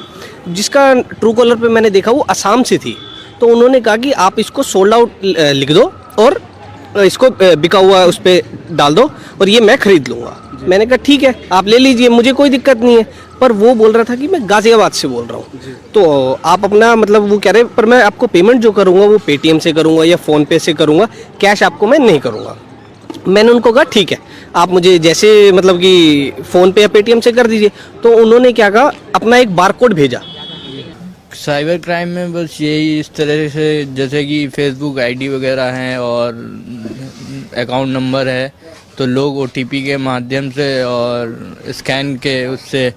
M: जिसका ट्रू कॉलर पे मैंने देखा वो असम से थी। तो उन्होंने कहा कि आप इसको सोल्ड आउट लिख दो और इसको बिका हुआ उस पर डाल दो और ये मैं खरीद लूँगा। मैंने कहा ठीक है आप ले लीजिए, मुझे कोई दिक्कत नहीं है। पर वो बोल रहा था कि मैं गाजियाबाद से बोल रहा हूँ, तो आप अपना मतलब वो कह रहे पर मैं आपको पेमेंट जो करूँगा वो पेटीएम से करूँगा या फ़ोनपे से करूँगा, कैश आपको मैं नहीं करूँगा। मैंने उनको कहा ठीक है आप मुझे जैसे मतलब कि फ़ोनपे या पेटीएम से कर दीजिए। तो उन्होंने क्या कहा, अपना एक बारकोड भेजा।
N: साइबर क्राइम में बस यही इस तरह से, जैसे कि फेसबुक आईडी वगैरह हैं और अकाउंट नंबर है, तो लोग ओटीपी के माध्यम से और स्कैन के उससे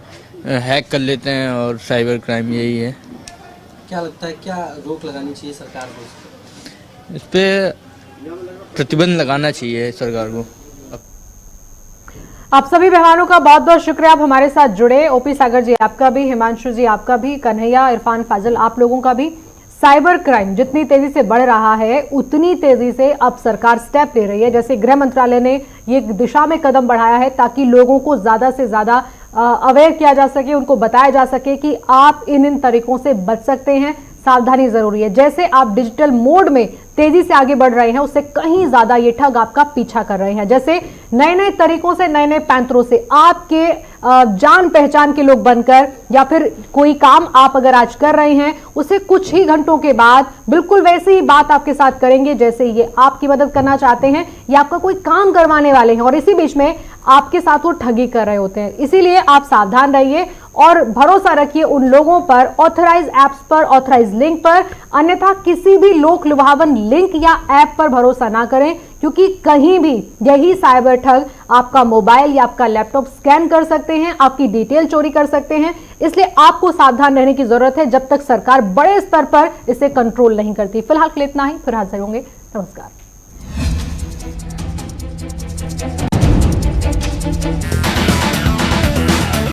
N: हैक कर लेते हैं और साइबर क्राइम यही है।
M: क्या लगता है क्या रोक लगानी चाहिए सरकार को?
N: इस पे प्रतिबंध लगाना चाहिए सरकार को।
A: आप सभी मेहमानों का बहुत बहुत शुक्रिया, आप हमारे साथ जुड़े। ओपी सागर जी आपका भी, हिमांशु जी आपका भी, कन्हैया, इरफान, फाजिल आप लोगों का भी। साइबर क्राइम जितनी तेजी से बढ़ रहा है उतनी तेजी से अब सरकार स्टेप ले रही है। जैसे गृह मंत्रालय ने ये दिशा में कदम बढ़ाया है ताकि लोगों को ज्यादा से ज्यादा अवेयर किया जा सके, उनको बताया जा सके कि आप इन तरीकों से बच सकते हैं, सावधानी जरूरी है। जैसे आप डिजिटल मोड में तेजी से आगे बढ़ रहे हैं उससे कहीं ज्यादा ये ठग आपका पीछा कर रहे हैं। जैसे नए नए तरीकों से, नए नए पैंतरों से आपके जान पहचान के लोग बनकर, या फिर कोई काम आप अगर आज कर रहे हैं उसे कुछ ही घंटों के बाद बिल्कुल वैसे ही बात आपके साथ करेंगे जैसे ये आपकी मदद करना चाहते हैं या आपका कोई काम करवाने वाले हैं, और इसी बीच में आपके साथ वो ठगी कर रहे होते हैं। इसीलिए आप सावधान रहिए और भरोसा रखिए उन लोगों पर, ऑथराइज ऐप्स पर, ऑथराइज लिंक पर, अन्यथा किसी भी लोक लुभावन लिंक या ऐप पर भरोसा ना करें, क्योंकि कहीं भी यही साइबर ठग आपका मोबाइल या आपका लैपटॉप स्कैन कर सकते हैं, आपकी डिटेल चोरी कर सकते हैं। इसलिए आपको सावधान रहने की जरूरत है जब तक सरकार बड़े स्तर पर इसे कंट्रोल नहीं करती। फिलहाल के लिए इतना ही, फिर हाजिर होंगे। नमस्कार।